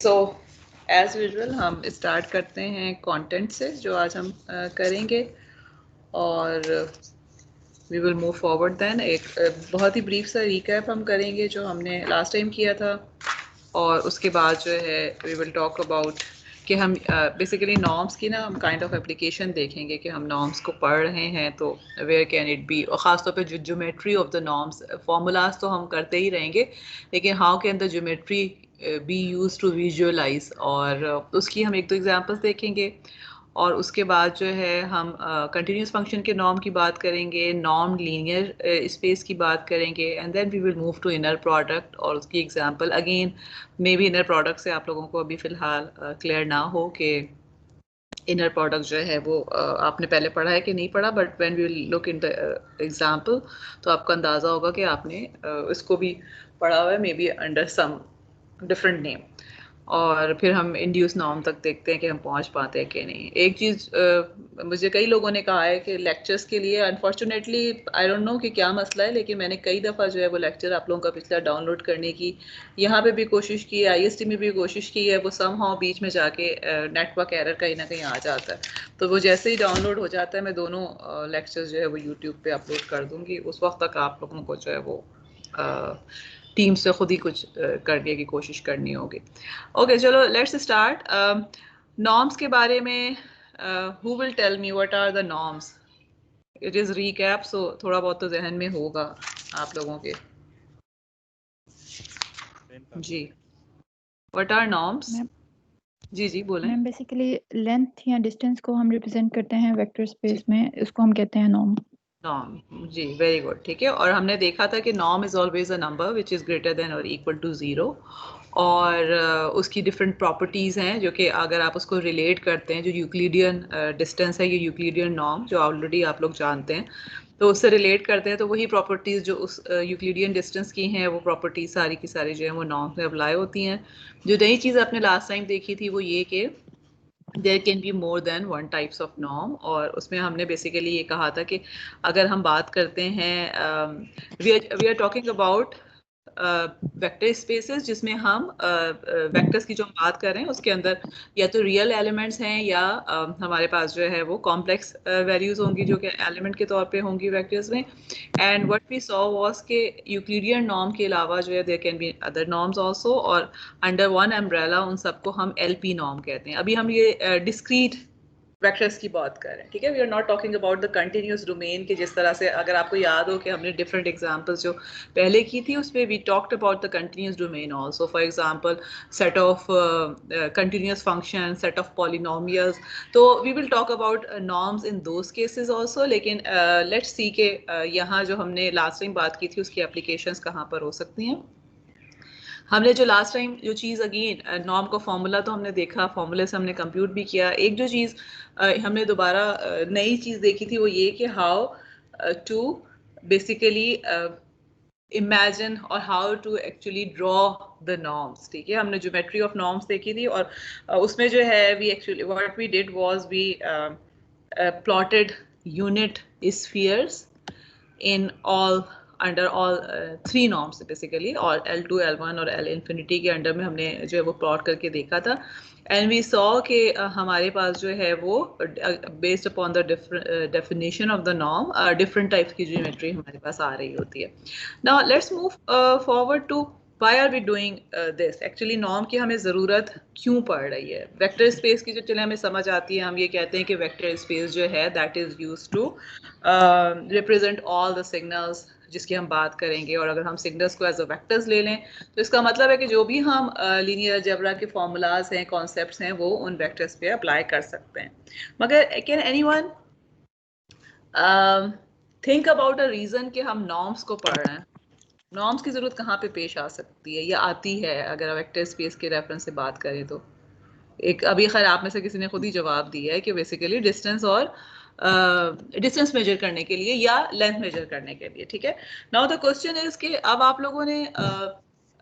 सो as usual हम start करते हैं कंटेंट से जो आज हम करेंगे और we will move forward then. एक बहुत ही ब्रीफ सा रिकैप हम करेंगे जो हमने लास्ट टाइम किया था और उसके बाद जो है वी विल टॉक अबाउट कि हम बेसिकली नॉर्म्स की ना हम काइंड ऑफ एप्लीकेशन देखेंगे कि हम नॉर्म्स को पढ़ रहे हैं तो वेयर कैन इट बी, और ख़ासतौर पे जो geometry of the norms formulas तो हम करते ही रहेंगे, लेकिन how can the geometry be use to visualize, और उसकी हम एक दो एग्जांपल्स देखेंगे। और उसके बाद जो है हम कंटिन्यूस फंक्शन के नॉर्म की बात करेंगे, नॉर्म लीनियर स्पेस की बात करेंगे, and then we will move to inner product और उसकी example. Again maybe inner product से आप लोगों को अभी फ़िलहाल क्लियर ना हो कि इनर प्रोडक्ट जो है वो आपने पहले पढ़ा है कि नहीं पढ़ा, but when we look in the example तो आपको अंदाज़ा होगा कि आपने इसको भी पढ़ा हुआ है, maybe under some different name. और फिर हम इंड्यूस नॉर्म तक देखते हैं कि हम पहुंच पाते हैं कि नहीं। एक चीज़ मुझे कई लोगों ने कहा है कि लेक्चर्स के लिए अनफॉर्चुनेटली आई डोंट नो कि क्या मसला है, लेकिन मैंने कई दफ़ा जो है वो लेक्चर आप लोगों का पिछला डाउनलोड करने की यहाँ पे भी कोशिश की है, IST में भी कोशिश की है, वो समहाउ बीच में जाके नेटवर्क एरर कहीं ना कहीं आ जाता है। तो वो जैसे ही डाउनलोड हो जाता है मैं दोनों लेक्चर्स जो है वो यूट्यूब पे अपलोड कर दूँगी। उस वक्त तक आप लोगों को जो है वो टीम से खुद ही कुछ करने की कोशिश करनी होगी। ओके चलो लेट्स स्टार्ट। नॉर्म्स के बारे में who will tell me what are the norms? It is recap, so थोड़ा बहुत तो जहन में होगा आप लोगों के। जी, व्हाट आर नॉर्म्स? मैम जी जी बोलें। मैम बेसिकली लेंथ या डिस्टेंस को हम रिप्रेजेंट करते हैं वेक्टर जी, स्पेस में, इसको हम कहते हैं नॉर्म। नॉर्म, जी वेरी गुड, ठीक है। और हमने देखा था कि norm is always a number which is greater than और इक्वल टू ज़ीरो, और उसकी डिफरेंट प्रॉपर्टीज़ हैं जो कि अगर आप उसको रिलेट करते हैं, जो यूक्लिडियन डिस्टेंस है, ये यूक्लिडियन नॉर्म जो ऑलरेडी आप लोग जानते हैं, तो उससे रिलेट करते हैं तो वही प्रॉपर्टीज़ जो उस यूक्लिडियन डिस्टेंस की हैं वो प्रॉपर्टीज़ सारी की सारी जो है वो नॉर्म में अप्लाई होती हैं। जो नई चीज़ आपने लास्ट टाइम देखी थी वो ये कि there can be more than one types of norm, और उसमें हमने बेसिकली ये कहा था कि अगर हम बात करते हैं we are talking about vector spaces जिसमें हम वेक्टर्स की जो हम बात कर रहे हैं उसके अंदर या तो रियल एलिमेंट्स हैं या हमारे पास जो है वो कॉम्प्लेक्स वैल्यूज होंगी जो कि एलिमेंट के तौर पे होंगी वेक्टर्स में। And what we saw was के यूक्लिडियन नॉर्म के अलावा जो है there can be other norms also, और अंडर वन अम्ब्रेला उन सबको हम LP नॉर्म कहते हैं। अभी हम ये डिस्क्रीट वेक्टर्स की बात कर रहे हैं, ठीक है। We are not talking about the continuous domain के, जिस तरह से अगर आपको याद हो कि हमने डिफरेंट एग्जांपल्स जो पहले की थी उसमें we talked about the continuous domain also, for example set of continuous function, set of polynomials. तो we will talk about norms in those cases also, लेकिन लेट्स सी के यहाँ जो हमने लास्ट टाइम बात की थी उसकी एप्लीकेशंस कहाँ पर हो सकती हैं। हमने जो लास्ट टाइम जो चीज़ अगेन नॉर्म का फॉर्मूला तो हमने देखा, फॉर्मूले से हमने कंप्यूट भी किया। एक जो चीज़ हमने दोबारा नई चीज़ देखी थी वो ये कि हाउ टू बेसिकली इमेजिन और how to actually draw the norms, ठीक है। हमने ज्योमेट्री ऑफ नॉर्म्स देखी थी और उसमें जो है we actually what we did was we plotted unit spheres in all under all three norms basically, और L2 L1 और L infinity के अंडर में हमने जो है वो प्लॉट करके देखा था। एंड वी सॉ कि हमारे पास जो है वो based upon the definition of the norm different types की ज्योमेट्री हमारे पास आ रही होती है। Now let's move forward to why are we doing this. Actually norm की हमें ज़रूरत क्यों पड़ रही है? वेक्टर स्पेस की जो चले हमें समझ आती है, हम ये कहते हैं कि वेक्टर स्पेस जो है that is use to represent all the signals जिसकी हम बात करेंगे। और अगर हम सिग्नल्स को एज अ वेक्टर्स ले लें तो इसका मतलब है कि जो भी हम लीनियर अलजेब्रा के फॉर्मूलाज हैं, कॉन्सेप्ट्स हैं, वो उन वेक्टर्स पे अप्लाई कर सकते हैं। मगर can anyone think about a reason कि हम नॉर्म्स को पढ़ रहे हैं? नॉर्म्स की ज़रूरत कहाँ पे पेश आ सकती है या आती है अगर वेक्टर स्पेस के रेफरेंस से बात करें तो? एक अभी खैर आप में से किसी ने खुद ही जवाब दिया है कि बेसिकली डिस्टेंस और डिस्टेंस मेजर करने के लिए या लेंथ मेजर करने के लिए, ठीक है। नाउ द क्वेश्चन इज कि अब आप लोगों ने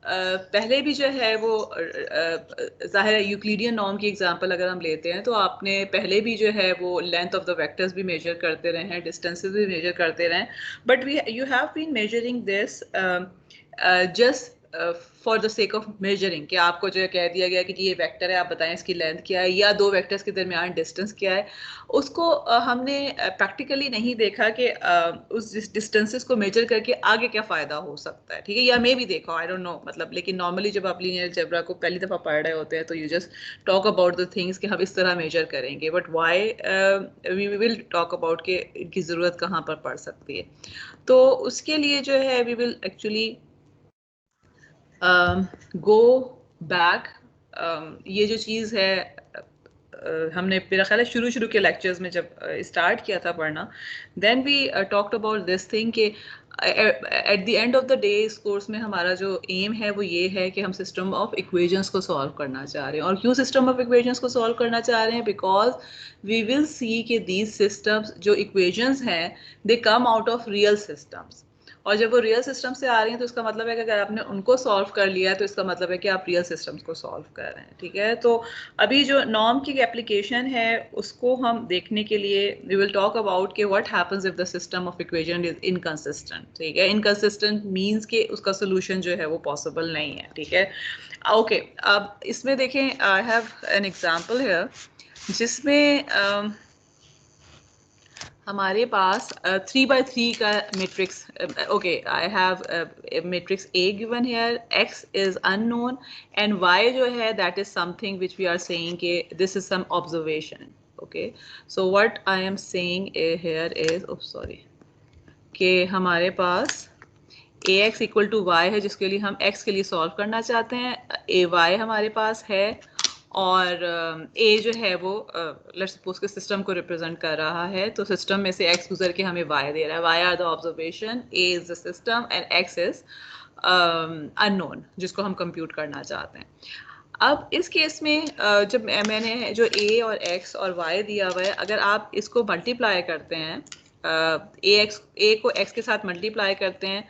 पहले भी जो है वो जाहिर है यूक्लिडियन नॉर्म की एग्जांपल अगर हम लेते हैं तो आपने पहले भी जो है वो लेंथ ऑफ द वेक्टर्स भी मेजर करते रहे हैं, डिस्टेंसेस भी मेजर करते रहे हैं, but we you have been measuring this just for the sake of measuring कि आपको जो है कह दिया गया कि ये वेक्टर है, आप बताएं इसकी लेंथ क्या है या दो वेक्टर्स के दरमियान डिस्टेंस क्या है, उसको हमने प्रैक्टिकली नहीं देखा कि उस डिस्टेंसेस को मेजर करके आगे क्या फ़ायदा हो सकता है, ठीक है, या मे भी देखो, आई डोंट नो, मतलब लेकिन नॉर्मली जब आप लीनियर अलजेब्रा को पहली दफ़ा पढ़ रहे होते हैं तो you just talk about the things कि हम इस तरह मेजर करेंगे, but why we will talk about कि इनकी ज़रूरत कहाँ पर पड़ सकती है। तो उसके लिए जो है we will actually go back, ये जो चीज़ है हमने मेरा ख्याल है शुरू के लेक्चर्स में जब स्टार्ट किया था पढ़ना, then we talked about this thing कि at the end of the day इस कोर्स में हमारा जो एम है वो ये है कि हम सिस्टम ऑफ इक्वेशंस को सॉल्व करना चाह रहे हैं। और क्यों सिस्टम ऑफ इक्वेशंस को सॉल्व करना चाह रहे हैं? बिकॉज वी विल सी कि दीज सिस्टम्स जो इक्वेशंस हैं they come out of real systems, और जब वो रियल सिस्टम से आ रही हैं तो इसका मतलब है कि अगर आपने उनको सॉल्व कर लिया है तो इसका मतलब है कि आप रियल सिस्टम्स को सॉल्व कर रहे हैं, ठीक है। तो अभी जो नॉर्म की एप्लीकेशन है उसको हम देखने के लिए वी विल टॉक अबाउट कि what happens if the system of equation is inconsistent, ठीक है। इनकंसिस्टेंट मींस कि उसका सोल्यूशन जो है वो पॉसिबल नहीं है, ठीक है। ओके, अब इसमें देखें, I have an example here जिसमें हमारे पास 3x3 का matrix, okay, I have matrix A given here, X is unknown and Y जो है that is something which we are saying कि this is some observation, okay. So what I am saying here is, sorry, कि हमारे पास AX equal to Y है जिसके लिए हम X के लिए सॉल्व करना चाहते हैं, AY हमारे पास है, और A जो है वो लेट्स सपोज के सिस्टम को रिप्रेजेंट कर रहा है, तो सिस्टम में से X गुजर के हमें Y दे रहा है, Y are the observation, A is the system and X is unknown जिसको हम कंप्यूट करना चाहते हैं। अब इस केस में जब मैंने जो A और X और Y दिया हुआ है, अगर आप इसको मल्टीप्लाई करते हैं, A को X के साथ मल्टीप्लाई करते हैं,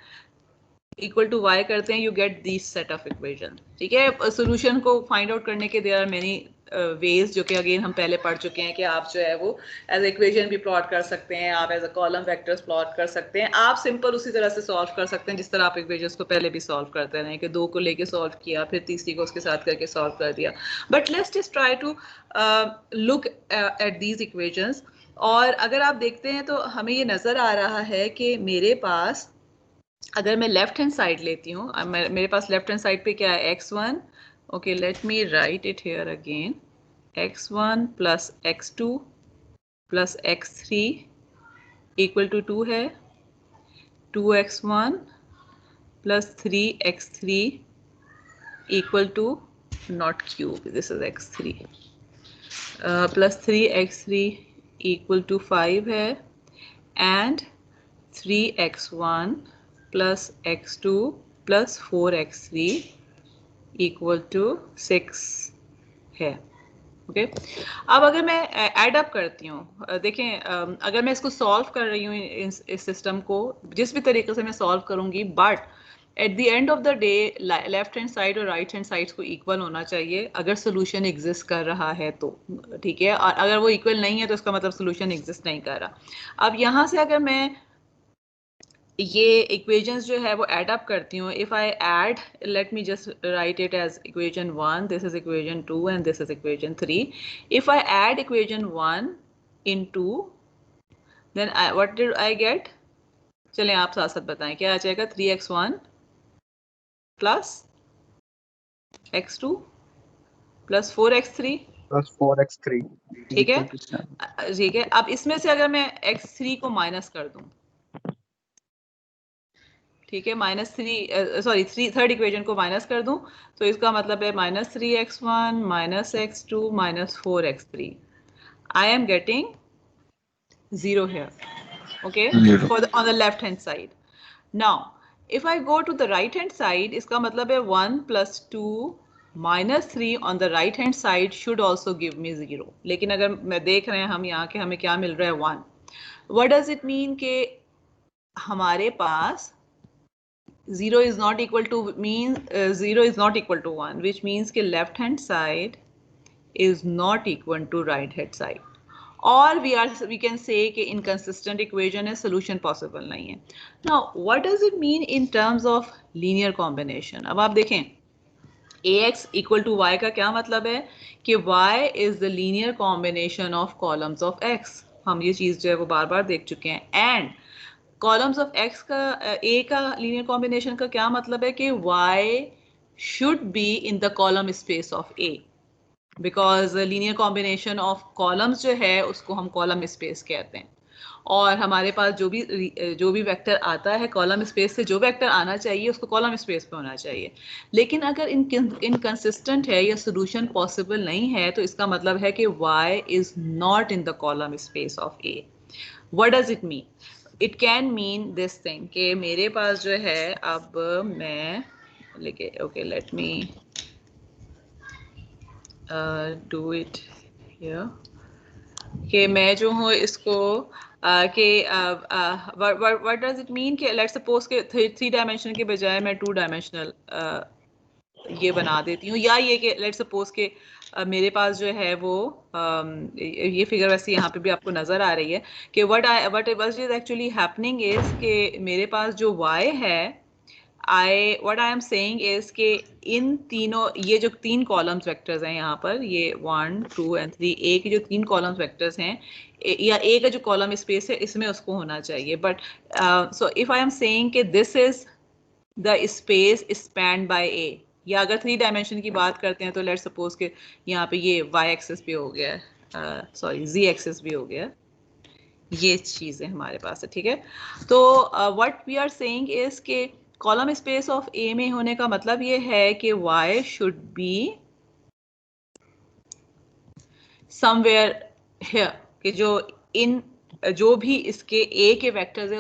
इक्वल टू y करते हैं, you get this set of equation, ठीक है। सोल्यूशन को फाइंड आउट करने के देयर आर मेनी वेज, जो कि अगेन हम पहले पढ़ चुके हैं कि आप जो है वो एज इक्वेशन भी प्लॉट कर सकते हैं, आप as a column vectors plot कर सकते हैं, आप सिंपल उसी तरह से सॉल्व कर सकते हैं जिस तरह आप इक्वेशंस को पहले भी सॉल्व करते रहे, कि 2 को लेके सॉल्व किया, फिर तीसरी को उसके साथ करके सॉल्व कर दिया, but let's just try to look at these equations. और अगर आप देखते हैं तो हमें ये नज़र आ रहा है कि मेरे पास, अगर मैं लेफ्ट हैंड साइड लेती हूँ, मेरे पास लेफ्ट हैंड साइड पे क्या है, x1, okay, let me write it here again, x1 plus x2 plus x3 equal to 2 है, 2x1 plus 3x3 equal to not cube, this is x3, plus 3x3 equal to 5 है, and 3x1 plus x2 plus 4x3 equal to 6 है, okay. अब अगर मैं add up करती हूँ, देखें, अगर मैं इसको सॉल्व कर रही हूँ इस सिस्टम को जिस भी तरीके से मैं सॉल्व करूँगी, but at the end of the day left hand side और राइट हैंड साइड को इक्वल होना चाहिए अगर सोल्यूशन एग्जिस्ट कर रहा है तो, ठीक है, और अगर वो इक्वल नहीं है तो इसका मतलब सोल्यूशन एग्जिस्ट नहीं कर रहा। अब यहाँ से अगर मैं ये इक्वेशंस जो है वो ऐड अप करती हूँ, if I add, let me just write it as equation 1, this is equation 2 and this is equation 3, if I add equation 1 in 2 then what did I get, चलें आप साथ साथ बताएं क्या आ जाएगा, 3x1 plus x2 plus 4x3 plus 4x3, ठीक है, ठीक है। अब इसमें से अगर मैं x3 को माइनस कर दूं, ठीक है, -3, सॉरी, थर्ड इक्वेशन को माइनस कर दूं, तो इसका मतलब है -3x1 -x2 -4x3, I am getting 0 here, okay, for the on the left hand side. Now if I go to the right hand side, इसका मतलब है 1 plus 2 minus 3 on the right hand side should also give me 0, लेकिन अगर मैं देख रहे हैं हम यहाँ के हमें क्या मिल रहा है, 1, what does it mean कि हमारे पास 0 is not equal to means 0 is not equal to 1, which means कि left hand side is not equal to right hand side, और वी कैन से कि इनकंसिस्टेंट इक्वेशन है, सोल्यूशन पॉसिबल नहीं है। Now what does it mean in terms of linear combination? अब आप देखें ax equal to y का क्या मतलब है कि y is the linear combination of columns of x। हम ये चीज जो है वो बार बार देख चुके हैं। एंड कॉलम्स ऑफ x का a का लीनियर कॉम्बिनेशन का क्या मतलब है कि y should be in the column space of a, because linear combination of columns जो है उसको हम कॉलम स्पेस कहते हैं। और हमारे पास जो भी वेक्टर आता है कॉलम स्पेस से, जो वेक्टर आना चाहिए उसको कॉलम स्पेस पे होना चाहिए। लेकिन अगर इनकंसिस्टेंट है या सोल्यूशन पॉसिबल नहीं है तो इसका मतलब है कि y is not in the column space of a। What does it mean? It can mean this thing कि मेरे पास जो है, अब मैं लेके okay let me do it here, कि मैं जो हूँ इसको कि व्हाट डज इट मीन कि लेट्स सपोज के थ्री डायमेंशन के बजाय मैं टू डायमेंशनल ये बना देती हूँ, या ये कि लेट्स सपोज के मेरे पास जो है वो ये फिगर वैसे यहाँ पे भी आपको नजर आ रही है कि what is actually happening is कि मेरे पास जो y है, what I am saying is कि इन तीनों, ये जो तीन कॉलम्स वेक्टर्स हैं यहाँ पर, ये 1 2 एंड 3, ए के जो तीन कॉलम्स वेक्टर्स हैं या ए का जो कॉलम स्पेस है इसमें उसको होना चाहिए। But so if I am saying कि this is the space spanned by A, या अगर थ्री डायमेंशन की बात करते हैं तो लेट्स सपोज के यहाँ पे ये वाई एक्सिस भी हो गया है, सॉरी जी एक्सिस भी हो गया है, ये चीजें हमारे पास है। ठीक है, तो what we are saying is के कॉलम स्पेस ऑफ ए में होने का मतलब ये है कि y should be somewhere here, कि जो भी इसके a के वेक्टर्स है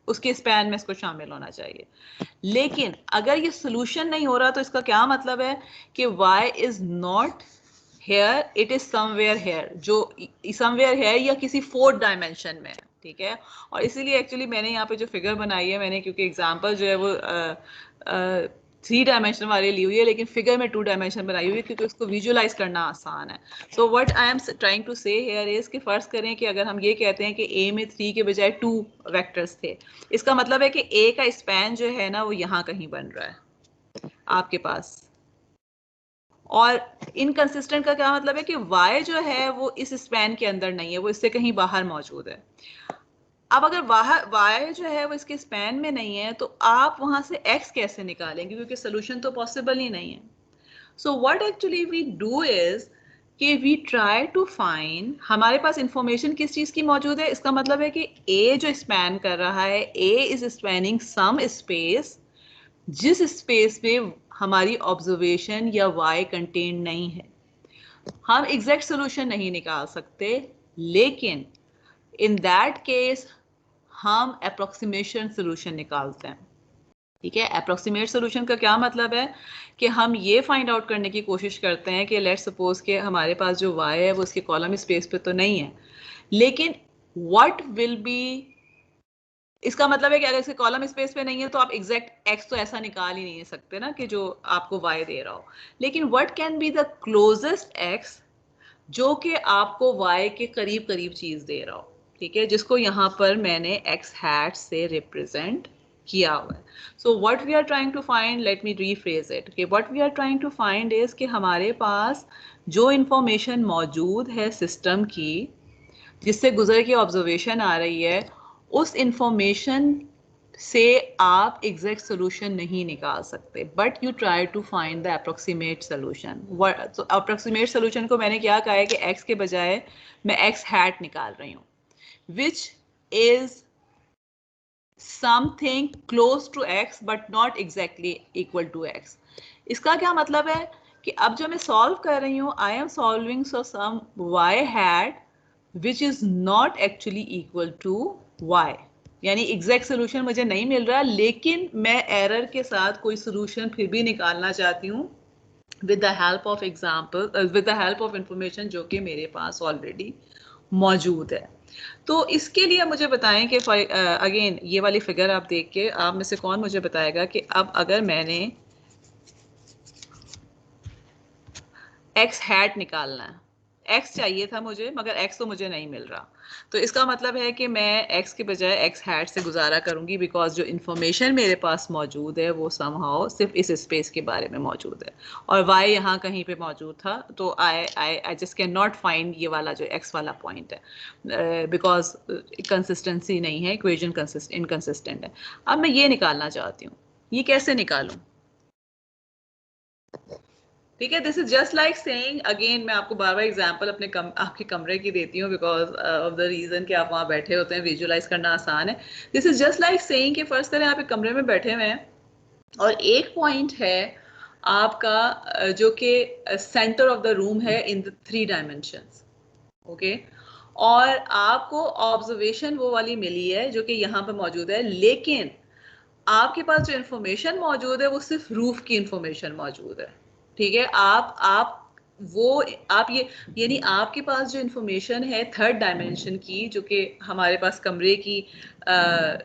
उसके स्पैन में इसको शामिल होना चाहिए। लेकिन अगर ये सोल्यूशन नहीं हो रहा तो इसका क्या मतलब है कि y is not here, it is somewhere here, जो समवेयर है या किसी फोर्थ डायमेंशन में। ठीक है, और इसीलिए एक्चुअली मैंने यहाँ पे जो फिगर बनाई है, मैंने क्योंकि एग्जांपल जो है वो थ्री डायमेंशन वाली ली हुई है, लेकिन फिगर में टू डायमेंशन बनाई हुई है क्योंकि उसको विजुअलाइज करना आसान है। So what I am trying to say here is कि फर्ज करें कि अगर हम ये कहते हैं कि ए में 3 के बजाय 2 वेक्टर्स थे, इसका मतलब है कि ए का स्पैन जो है ना वो यहाँ कहीं बन रहा है आपके पास। और इनकंसिस्टेंट का क्या मतलब है कि y जो है वो इस स्पैन के अंदर नहीं है, वो इससे कहीं बाहर मौजूद है। अब अगर y जो है वो इसके स्पैन में नहीं है तो आप वहां से x कैसे निकालेंगे, क्योंकि सोल्यूशन तो पॉसिबल ही नहीं है। So what actually we do is कि वी ट्राई टू फाइंड, हमारे पास इंफॉर्मेशन किस चीज की मौजूद है, इसका मतलब है कि a जो स्पैन कर रहा है, a is spanning some space जिस स्पेस में हमारी ऑब्जर्वेशन या y कंटेन नहीं है। हम एग्जैक्ट सोल्यूशन नहीं निकाल सकते, लेकिन इन दैट केस हम अप्रोक्सीमेशन सोल्यूशन निकालते हैं। ठीक है, अप्रोक्सीमेट सोल्यूशन का क्या मतलब है कि हम ये फाइंड आउट करने की कोशिश करते हैं कि लेट्स सपोज कि हमारे पास जो y है वो उसके कॉलम स्पेस पे तो नहीं है, लेकिन व्हाट विल बी, इसका मतलब है कि अगर इसके कॉलम स्पेस पे नहीं है तो आप एग्जैक्ट x तो ऐसा निकाल ही नहीं सकते ना कि जो आपको y दे रहा हो। लेकिन what can be the closest x जो कि आपको y के करीब करीब चीज दे रहा हो। ठीक है, जिसको यहाँ पर मैंने x हैट से रिप्रेजेंट किया हुआ है। So what we are trying to find, let me rephrase it, कि what we are trying to find is कि हमारे पास जो इंफॉर्मेशन मौजूद है सिस्टम की, जिससे गुजर की ऑब्जर्वेशन आ रही है, उस इंफॉर्मेशन से आप एग्जैक्ट सोल्यूशन नहीं निकाल सकते, but you try to find the approximate solution. तो अप्रोक्सीमेट सोल्यूशन को मैंने क्या कहा है कि x के बजाय मैं x हैट निकाल रही हूँ, which is something close to x but not exactly equal to x। इसका क्या मतलब है कि अब जो मैं सॉल्व कर रही हूँ, I am solving so some y hat which is not actually equal to y, यानी एग्जैक्ट सोल्यूशन मुझे नहीं मिल रहा, लेकिन मैं एरर के साथ कोई सोल्यूशन फिर भी निकालना चाहती हूँ with the help of example, with the help of information जो कि मेरे पास ऑलरेडी मौजूद है। तो इसके लिए मुझे बताएं कि अगेन ये वाली फिगर आप देख के आप में से कौन मुझे बताएगा कि अब अगर मैंने x हैट निकालना है, x चाहिए था मुझे, मगर x तो मुझे नहीं मिल रहा। तो इसका मतलब है कि मैं x के बजाय x हैट से गुजारा करूंगी, बिकॉज जो इंफॉर्मेशन मेरे पास मौजूद है वो समहाउ सिर्फ इस स्पेस के बारे में मौजूद है, और y यहाँ कहीं पे मौजूद था। तो I just can not find ये वाला जो x वाला पॉइंट है, बिकॉज कंसिस्टेंसी नहीं है, इक्वेशन इनकंसिस्टेंट है। अब मैं ये निकालना चाहती हूँ, ये कैसे निकालूं? ठीक है, this is just like saying, again मैं आपको बार बार एग्जांपल आपके कमरे की देती हूँ, बिकॉज ऑफ द रीजन कि आप वहाँ बैठे होते हैं, विजुअलाइज करना आसान है। This is just like saying कि फर्स्ट तरह आप एक कमरे में बैठे हुए हैं और एक पॉइंट है आपका जो कि सेंटर ऑफ द रूम है इन द 3 डायमेंशंस, ओके। और आपको ऑब्जर्वेशन वो वाली मिली है जो कि यहाँ पे मौजूद है, लेकिन आपके पास जो इंफॉर्मेशन मौजूद है वो सिर्फ रूफ की इंफॉर्मेशन मौजूद है। ठीक है, आप ये यानी आपके पास जो इंफॉर्मेशन है 3rd डायमेंशन की, जो कि हमारे पास कमरे की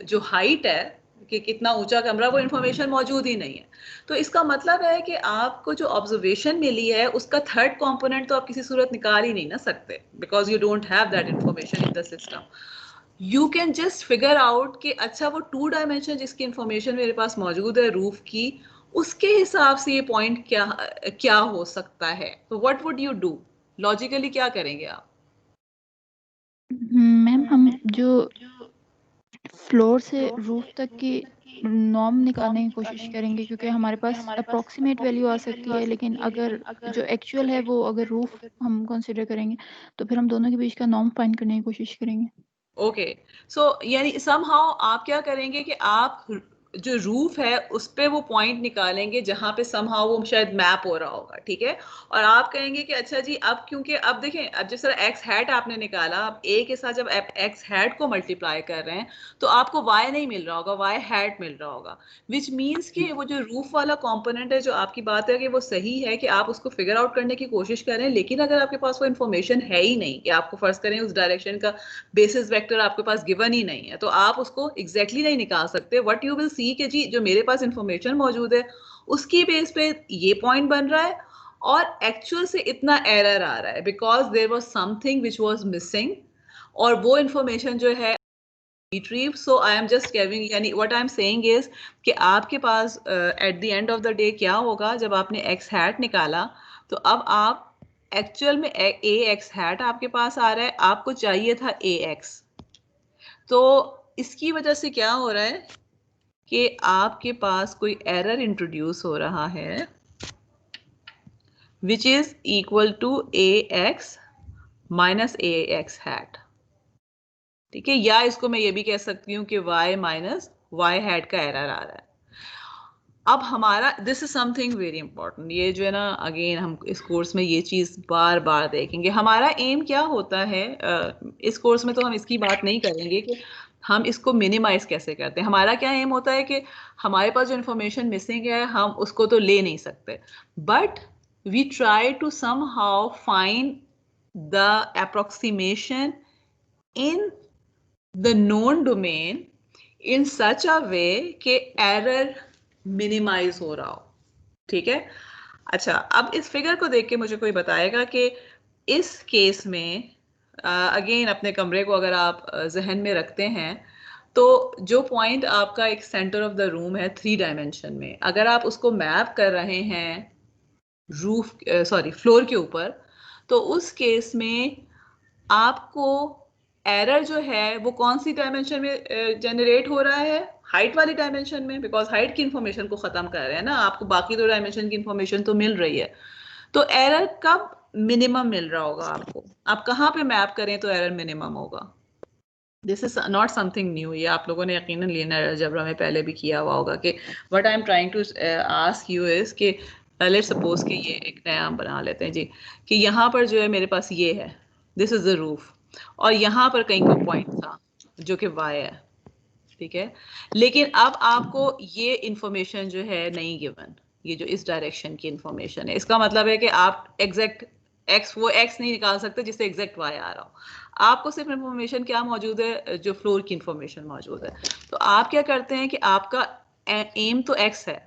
जो हाइट है कि कितना ऊंचा कमरा, वो इंफॉर्मेशन मौजूद ही नहीं है। तो इसका मतलब है कि आपको जो ऑब्जर्वेशन मिली है उसका 3rd कंपोनेंट तो आप किसी सूरत निकाल ही नहीं ना सकते, because you don't have that information in the system. You can just figure out कि अच्छा वो 2 डायमेंशन जिसकी इंफॉर्मेशन मेरे पास मौजूद है रूफ की, उसके हिसाब से ये पॉइंट क्या क्या हो सकता है। तो what would you do? Logically क्या करेंगे आप? मैम हम जो फ्लोर से रूफ तक की नॉर्म निकालने की कोशिश करेंगे, क्योंकि हमारे पास अप्रोक्सीमेट वैल्यू आ सकती है, लेकिन अगर जो एक्चुअल है वो अगर रूफ हम कंसिडर करेंगे तो फिर हम दोनों के बीच का नॉर्म फाइंड करने की कोशिश करेंगे। ओके, सो यानी समहाउ आप क्या करेंगे कि आप जो रूफ है उस पे वो पॉइंट निकालेंगे जहां पे समहाउ वो शायद मैप हो रहा होगा, ठीक है। और आप कहेंगे कि अच्छा जी, अब क्योंकि अब देखें, अब जिस तरह एक्स हैट आपने निकाला, अब ए के साथ जब आप एक्स हैट को मल्टीप्लाई कर रहे हैं तो आपको वाई नहीं मिल रहा होगा, वाई हैट मिल रहा होगा, विच मीन्स कि वो जो रूफ वाला कॉम्पोनेंट है, जो आपकी बात है कि वो सही है कि आप उसको फिगर आउट करने की कोशिश करें, लेकिन अगर आपके पास वो इन्फॉर्मेशन है ही नहीं कि आपको फर्ज करें उस डायरेक्शन का बेसिस वेक्टर आपके पास गिवन ही नहीं है, तो आप उसको एग्जैक्टली नहीं निकाल सकते। व्हाट यू विल सी कि जी जो मेरे पास इंफॉर्मेशन मौजूद है उसकी बेस पे ये पॉइंट बन रहा है, और एक्चुअल से इतना एरर आ रहा है because there was something which was missing, और वो इंफॉर्मेशन जो है retrieve. So I am just giving, यानी what I am saying is कि आपके पास at the end of the day क्या होगा, जब आपने x hat निकाला तो अब आप एक्चुअल में a x hat आपके पास आ रहा है, आपको चाहिए था a x। तो इसकी वजह से क्या हो रहा है कि आपके पास कोई एरर इंट्रोड्यूस हो रहा है which is equal to a x minus a x hat, ठीक है। या इसको मैं ये भी कह सकती हूँ कि y माइनस y हैट का एरर आ रहा है। अब हमारा this is something very important, ये जो है ना, अगेन हम इस कोर्स में ये चीज़ बार बार देखेंगे। हमारा एम क्या होता है इस कोर्स में, तो हम इसकी बात नहीं करेंगे कि हम इसको मिनिमाइज कैसे करते हैं। हमारा क्या एम होता है कि हमारे पास जो इंफॉर्मेशन मिसिंग है हम उसको तो ले नहीं सकते, but we try to somehow find the approximation in the known domain in such a way कि एरर मिनिमाइज हो रहा हो, ठीक है। अच्छा, अब इस फिगर को देख के मुझे कोई बताएगा कि इस केस में अगेन अपने कमरे को अगर आप जहन में रखते हैं तो जो पॉइंट आपका एक सेंटर ऑफ द रूम है 3 डायमेंशन में, अगर आप उसको मैप कर रहे हैं रूफ सॉरी फ्लोर के ऊपर, तो उस केस में आपको एरर जो है वो कौन सी डायमेंशन में जनरेट हो रहा है? हाइट वाली डायमेंशन में, बिकॉज हाइट की इंफॉर्मेशन को खत्म कर रहे हैं ना, आपको बाकी 2 डायमेंशन की इंफॉर्मेशन तो मिल रही है। तो एरर कब मिनिमम मिल रहा होगा आपको? आप कहाँ पे मैप करें तो एरर मिनिमम होगा? This is not something new, ये आप लोगों ने यकीनन लीनियर अलजेब्रा में पहले भी किया हुआ होगा कि what I am trying to ask you is कि लेट्स सपोज कि ये एक नया हम बना लेते हैं जी, कि यहाँ पर जो है मेरे पास ये है, दिस इज द रूफ, और यहाँ पर कहीं कोई पॉइंट था जो कि y है, ठीक है। लेकिन अब आपको ये इंफॉर्मेशन जो है नहीं गिवन, ये जो इस डायरेक्शन की इंफॉर्मेशन है, इसका मतलब है कि आप एग्जैक्ट वो x नहीं निकाल सकते जिससे एग्जैक्ट y आ रहा हो। आपको सिर्फ इंफॉर्मेशन क्या मौजूद है, जो फ्लोर की इंफॉर्मेशन मौजूद है। तो आप क्या करते हैं कि आपका एम तो x है,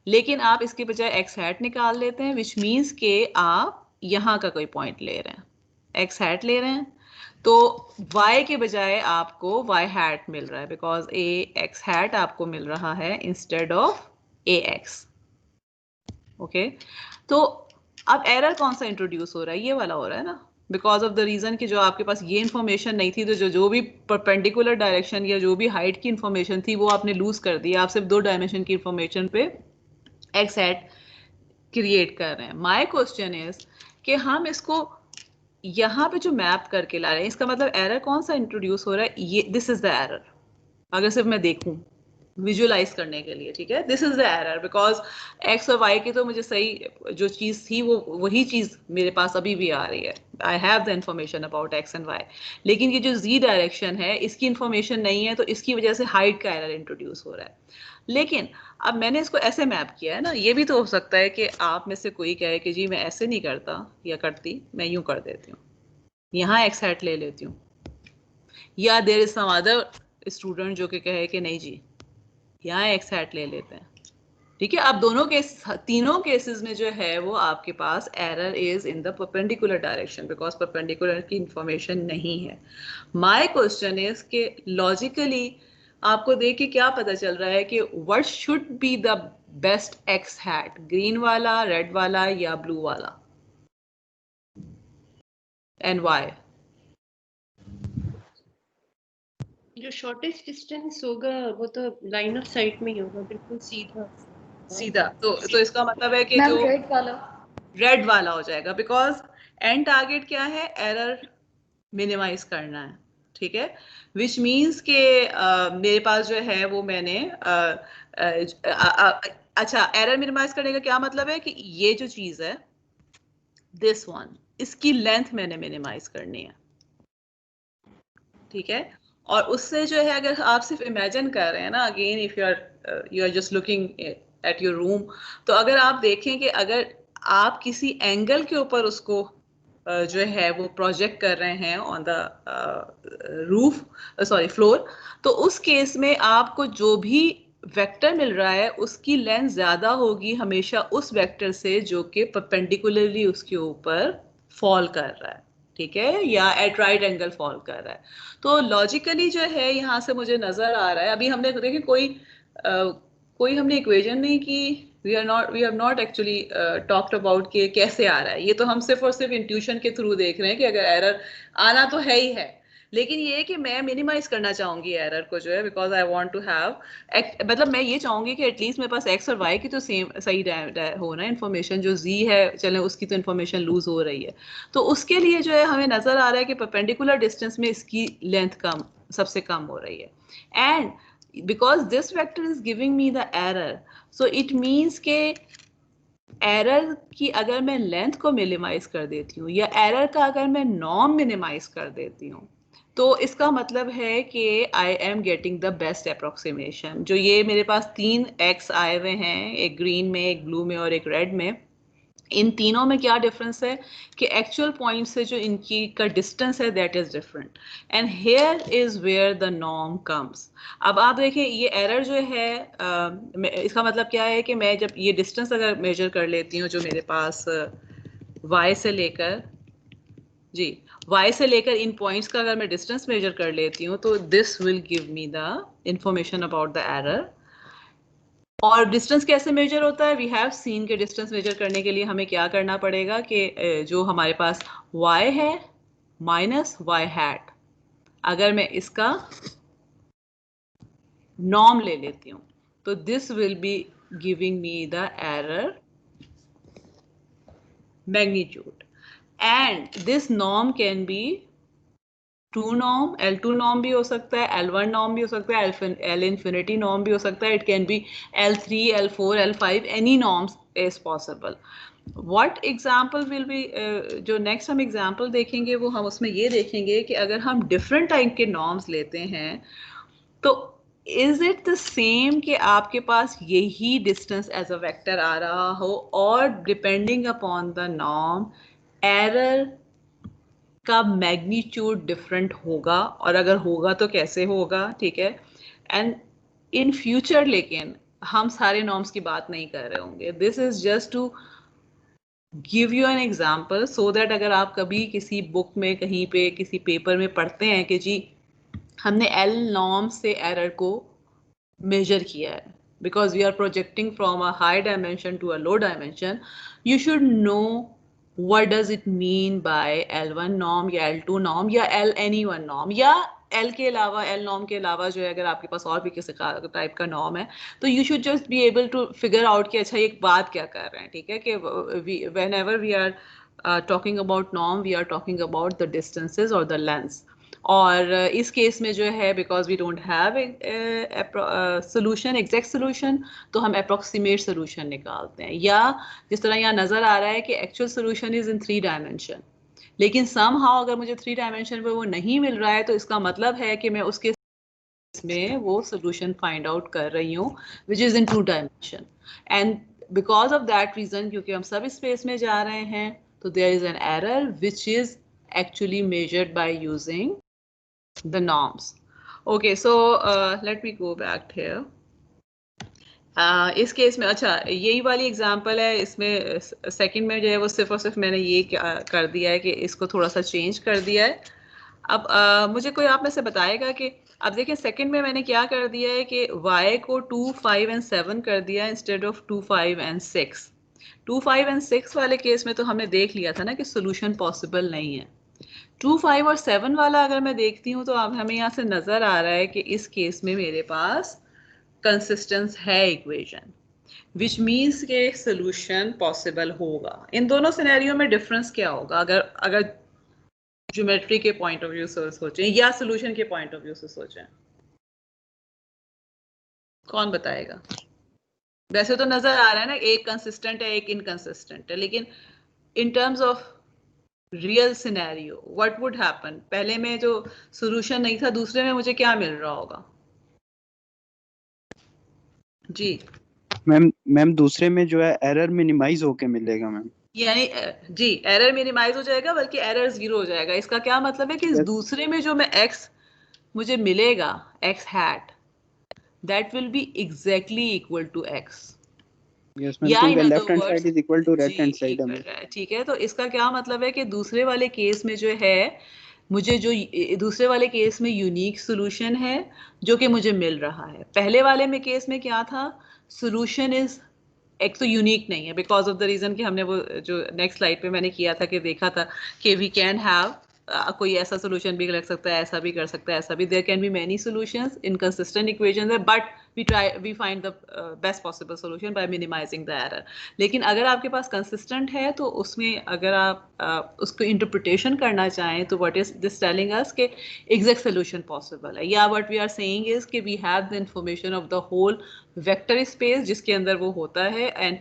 लेकिन आप इसके बजाय x हैट निकाल लेते हैं, विच मीन्स के आप यहाँ का कोई पॉइंट ले रहे हैं, एक्स हैट ले रहे हैं, तो y के बजाय आपको y हैट मिल रहा है, बिकॉज ए एक्स हैट आपको मिल रहा है instead of A x. Okay, तो अब एरर कौन सा इंट्रोड्यूस हो रहा है? ये वाला हो रहा है ना, बिकॉज ऑफ द रीजन कि जो आपके पास ये इन्फॉर्मेशन नहीं थी, तो जो भी परपेंडिकुलर डायरेक्शन या जो भी हाइट की इन्फॉर्मेशन थी वो आपने लूज कर दी, आप सिर्फ 2 डायमेंशन की इन्फॉर्मेशन पे एक्स हैट क्रिएट कर रहे हैं। माय क्वेश्चन इज कि हम इसको यहाँ पे जो मैप करके ला रहे हैं, इसका मतलब एरर कौन सा इंट्रोड्यूस हो रहा है? ये दिस इज द एरर, अगर सिर्फ मैं देखूं विजुअलाइज करने के लिए, ठीक है, this is the error, because x और वाई की तो मुझे सही जो चीज थी वो वही चीज मेरे पास अभी भी आ रही है, I have the information about X and Y, लेकिन ये जो जी डायरेक्शन है इसकी इंफॉर्मेशन नहीं है, तो इसकी वजह से हाइट का एरर इंट्रोड्यूस हो रहा है। लेकिन अब मैंने इसको ऐसे मैप किया है ना, ये भी तो हो सकता है कि आप में से कोई कहे कि जी मैं ऐसे नहीं करता या करती, मैं यूं कर देती हूँ, यहाँ एक्स हैट ले लेती हूँ, या there is some other student जो कि कहे कि नहीं जी यहाँ एक्स हैट ले लेते हैं, ठीक है। अब दोनों केस, तीनों केसेस में जो है वो आपके पास error is in the perpendicular direction, because perpendicular की इंफॉर्मेशन नहीं है। माय क्वेश्चन इज कि लॉजिकली आपको देख के क्या पता चल रहा है कि what should be the best x hat, green वाला, रेड वाला या ब्लू वाला, एंड व्हाई? जो शॉर्टेस्ट डिस्टेंस होगा वो तो लाइन ऑफ साइट में ही होगा, बिल्कुल सीधा सीधा, तो इसका मतलब है कि जो रेड वाला हो जाएगा, बिकॉज एंड टारगेट क्या है? एरर मिनिमाइज करना है, ठीक है, विच मीन्स के मेरे पास जो है वो मैंने अच्छा, एरर मिनिमाइज करने का क्या मतलब है कि ये जो चीज है दिस वन, इसकी लेंथ मैंने मिनिमाइज करनी है, ठीक है। और उससे जो है अगर आप सिर्फ इमेजिन कर रहे हैं ना, again if you are just looking at your room, तो अगर आप देखें कि अगर आप किसी एंगल के ऊपर उसको जो है वो प्रोजेक्ट कर रहे हैं on the roof, sorry floor, तो उस केस में आपको जो भी वेक्टर मिल रहा है उसकी लेंथ ज्यादा होगी हमेशा उस वेक्टर से जो कि परपेंडिकुलरली उसके ऊपर फॉल कर रहा है, ठीक है, या एट राइट एंगल फॉल कर रहा है। तो लॉजिकली जो है यहाँ से मुझे नजर आ रहा है, अभी हमने देखिए कोई हमने इक्वेशन नहीं की, we have not actually talked about कि कैसे आ रहा है, ये तो हम सिर्फ और सिर्फ इंट्यूशन के थ्रू देख रहे हैं कि अगर एरर आना तो है ही है, लेकिन ये है कि मैं मिनिमाइज करना चाहूंगी एरर को जो है, because I want to have, मतलब मैं ये चाहूंगी कि एटलीस्ट मेरे पास एक्स और वाई की तो सेम सही हो ना इन्फॉर्मेशन, जो जी है चले उसकी तो इन्फॉर्मेशन लूज हो रही है, तो उसके लिए जो है हमें नजर आ रहा है कि परपेंडिकुलर डिस्टेंस में इसकी लेंथ कम, सबसे कम हो रही है, and because this vector is giving me the error, so it means के एरर की अगर मैं लेंथ को मिनिमाइज कर देती हूँ या एरर का अगर मैं नॉर्म मिनिमाइज कर देती हूँ, तो इसका मतलब है कि I am getting the best approximation. जो ये मेरे पास 3 एक्स आए हुए हैं, एक ग्रीन में, एक ब्लू में और एक रेड में, इन तीनों में क्या डिफरेंस है कि एक्चुअल पॉइंट से जो इनकी का डिस्टेंस है that is different, and here is where the norm comes. अब आप देखें ये एरर जो है इसका मतलब क्या है कि मैं जब ये डिस्टेंस अगर मेजर कर लेती हूँ जो मेरे पास y से लेकर, जी y से लेकर इन पॉइंट्स का अगर मैं डिस्टेंस मेजर कर लेती हूँ, तो this will give me the information about the error. और डिस्टेंस कैसे मेजर होता है? वी हैव सीन के डिस्टेंस मेजर करने के लिए हमें क्या करना पड़ेगा कि जो हमारे पास y है माइनस y हैट, अगर मैं इसका नॉर्म ले लेती हूँ, तो this will be giving me the error magnitude, and this norm can be two norm, L2 norm भी हो सकता है, L1 नॉर्म भी हो सकता है, L infinity नॉर्म भी हो सकता है, it can be L3, L4, L5, any norms is possible. What example will be, जो नेक्स्ट हम एग्जाम्पल देखेंगे वो हम उसमें ये देखेंगे कि अगर हम डिफरेंट टाइप के नॉर्म्स लेते हैं तो इज इट द सेम कि आपके पास यही डिस्टेंस एज अ वेक्टर आ रहा हो, और depending upon the norm error का मैग्नीट्यूड डिफरेंट होगा, और अगर होगा तो कैसे होगा, ठीक है। एंड इन फ्यूचर लेकिन हम सारे नॉर्म्स की बात नहीं कर रहे होंगे, this is just to give you an example so that अगर आप कभी किसी बुक में कहीं पे किसी पेपर में पढ़ते हैं कि जी हमने एल नॉर्म से एरर को मेजर किया है, because we are projecting from a high dimension to a low dimension, you should know what does it mean by L1 norm या L2 norm या L any one norm या L के अलावा L norm के अलावा जो है अगर आपके पास और भी किसी टाइप का नॉर्म है तो you should just be able to figure out कि अच्छा ये बात क्या कर रहे हैं, ठीक है, कि whenever we are talking about norm we are talking about the distances or the lengths. और इस केस में जो है because we don't have solution exact solution तो हम अप्रोक्सीमेट सोल्यूशन निकालते हैं, या जिस तरह यहाँ नज़र आ रहा है कि actual solution is in 3 dimension, लेकिन समहाउ अगर मुझे 3 डायमेंशन पे वो नहीं मिल रहा है तो इसका मतलब है कि मैं उसके में वो सोल्यूशन फाइंड आउट कर रही हूँ which is in 2 dimension. And because of that reason क्योंकि हम सब स्पेस में जा रहे हैं तो there is an error which is actually measured by using the norms. Okay, so let me go back here. इस केस में अच्छा यही वाली एग्जांपल है, इसमें सेकंड में जो है वो सिर्फ और सिर्फ मैंने ये कर दिया है कि इसको थोड़ा सा चेंज कर दिया है। अब मुझे कोई आप में से बताएगा कि अब देखिए सेकंड में मैंने क्या कर दिया है कि y को 2, 5 एंड 7 कर दिया इंस्टेड ऑफ 2, 5 एंड 6। 2, 5 एंड 6 वाले केस में तो हमने देख लिया था ना कि सोल्यूशन पॉसिबल नहीं है। 2, 5 और 7 वाला अगर मैं देखती हूँ तो अब हमें यहाँ से नज़र आ रहा है कि इस केस में मेरे पास कंसिस्टेंस है इक्वेशन, विच मीन्स के सोल्यूशन पॉसिबल होगा। इन दोनों सिनेरियो में डिफरेंस क्या होगा अगर अगर ज्योमेट्री के पॉइंट ऑफ व्यू से सोचें या सोल्यूशन के पॉइंट ऑफ व्यू से सोचें, कौन बताएगा? वैसे तो नजर आ रहा है ना एक कंसिस्टेंट है एक इनकंसिस्टेंट है, लेकिन in terms of real scenario what would happen? पहले में जो सोल्यूशन नहीं था दूसरे में मुझे क्या मिल रहा होगा? जी मैम दूसरे में जो है एरर मिनिमाइज होके मिलेगा मैम, यानी जी एरर मिनिमाइज हो जाएगा बल्कि एरर 0 हो जाएगा। इसका क्या मतलब है कि इस दूसरे में जो मैं x मुझे मिलेगा x hat that will be exactly equal to x, yes ma'am, या क्योंकि in other left hand words side is equal to right hand जी साइड हमें। ठीक है, तो इसका क्या मतलब है कि दूसरे वाले केस में जो है मुझे जो दूसरे वाले केस में यूनिक सोल्यूशन है जो कि मुझे मिल रहा है। पहले वाले में केस में क्या था? सोल्यूशन इज एक तो यूनिक नहीं है बिकॉज ऑफ द रीजन कि हमने वो जो नेक्स्ट स्लाइड पे मैंने किया था कि देखा था कि वी कैन हैव कोई ऐसा सोल्यूशन भी लग सकता है, ऐसा भी कर सकता है, ऐसा भी, there can be many solutions, inconsistent equations है, but we find the best possible solution by minimising the error. लेकिन अगर आपके पास कंसिस्टेंट है तो उसमें अगर आप उसको इंटरप्रिटेशन करना चाहें तो what is this telling us कि एग्जैक्ट सोल्यूशन पॉसिबल है, या what we are saying is कि we have the information of the whole vector space जिसके अंदर वो होता है। And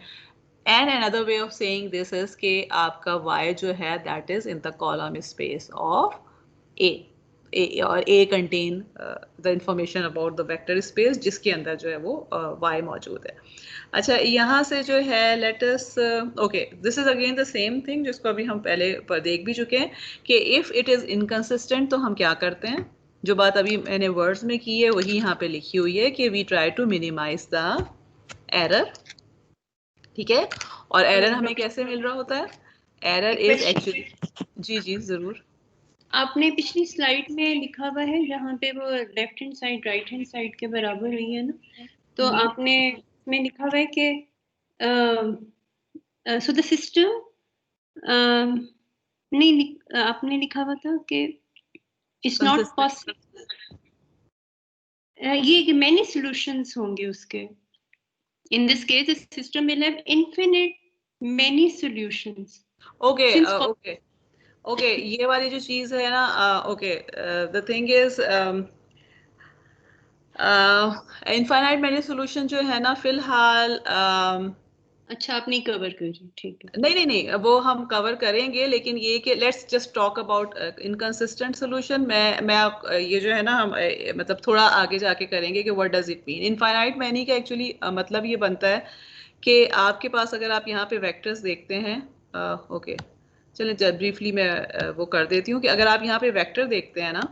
another way of saying this is कि आपका y जो है that is in the column space of A और A contain the information about the vector space जिसके अंदर जो है वो y मौजूद है। अच्छा यहाँ से जो है let us okay this is again the same thing जिसको अभी हम पहले पर देख भी चुके हैं कि if it is inconsistent तो हम क्या करते हैं? जो बात अभी मैंने वर्ड्स में की है वही यहाँ पे लिखी हुई है कि we try to minimize the error, ठीक है। और एरर हमें कैसे मिल रहा होता है? एरर इज एक्चुअली जी जी जरूर। आपने पिछली स्लाइड में लिखा हुआ है जहाँ पे वो left hand side right hand side के बराबर हुई है ना, तो आपने में लिखा हुआ है कि सो द सिस्टम नहीं आपने लिखा हुआ था कि इट्स नॉट पॉसिबल, ये कि मैनी सॉल्यूशंस होंगे उसके। In this case, the system will have infinite many solutions. Okay, ये वाली जो चीज है ना, the thing is infinite many solution जो है ना फिलहाल अच्छा आप नहीं कवर कर रही, ठीक है। नहीं वो हम कवर करेंगे, लेकिन ये कि let's just talk about inconsistent solution. मैं आप ये जो है ना हम मतलब थोड़ा आगे जाके करेंगे कि what does it mean. Infinite many का एक्चुअली मतलब ये बनता है कि आपके पास अगर आप यहाँ पे वेक्टर्स देखते हैं, ओके चलिए जब ब्रीफली मैं वो कर देती हूँ कि अगर आप यहाँ पे वेक्टर देखते हैं ना,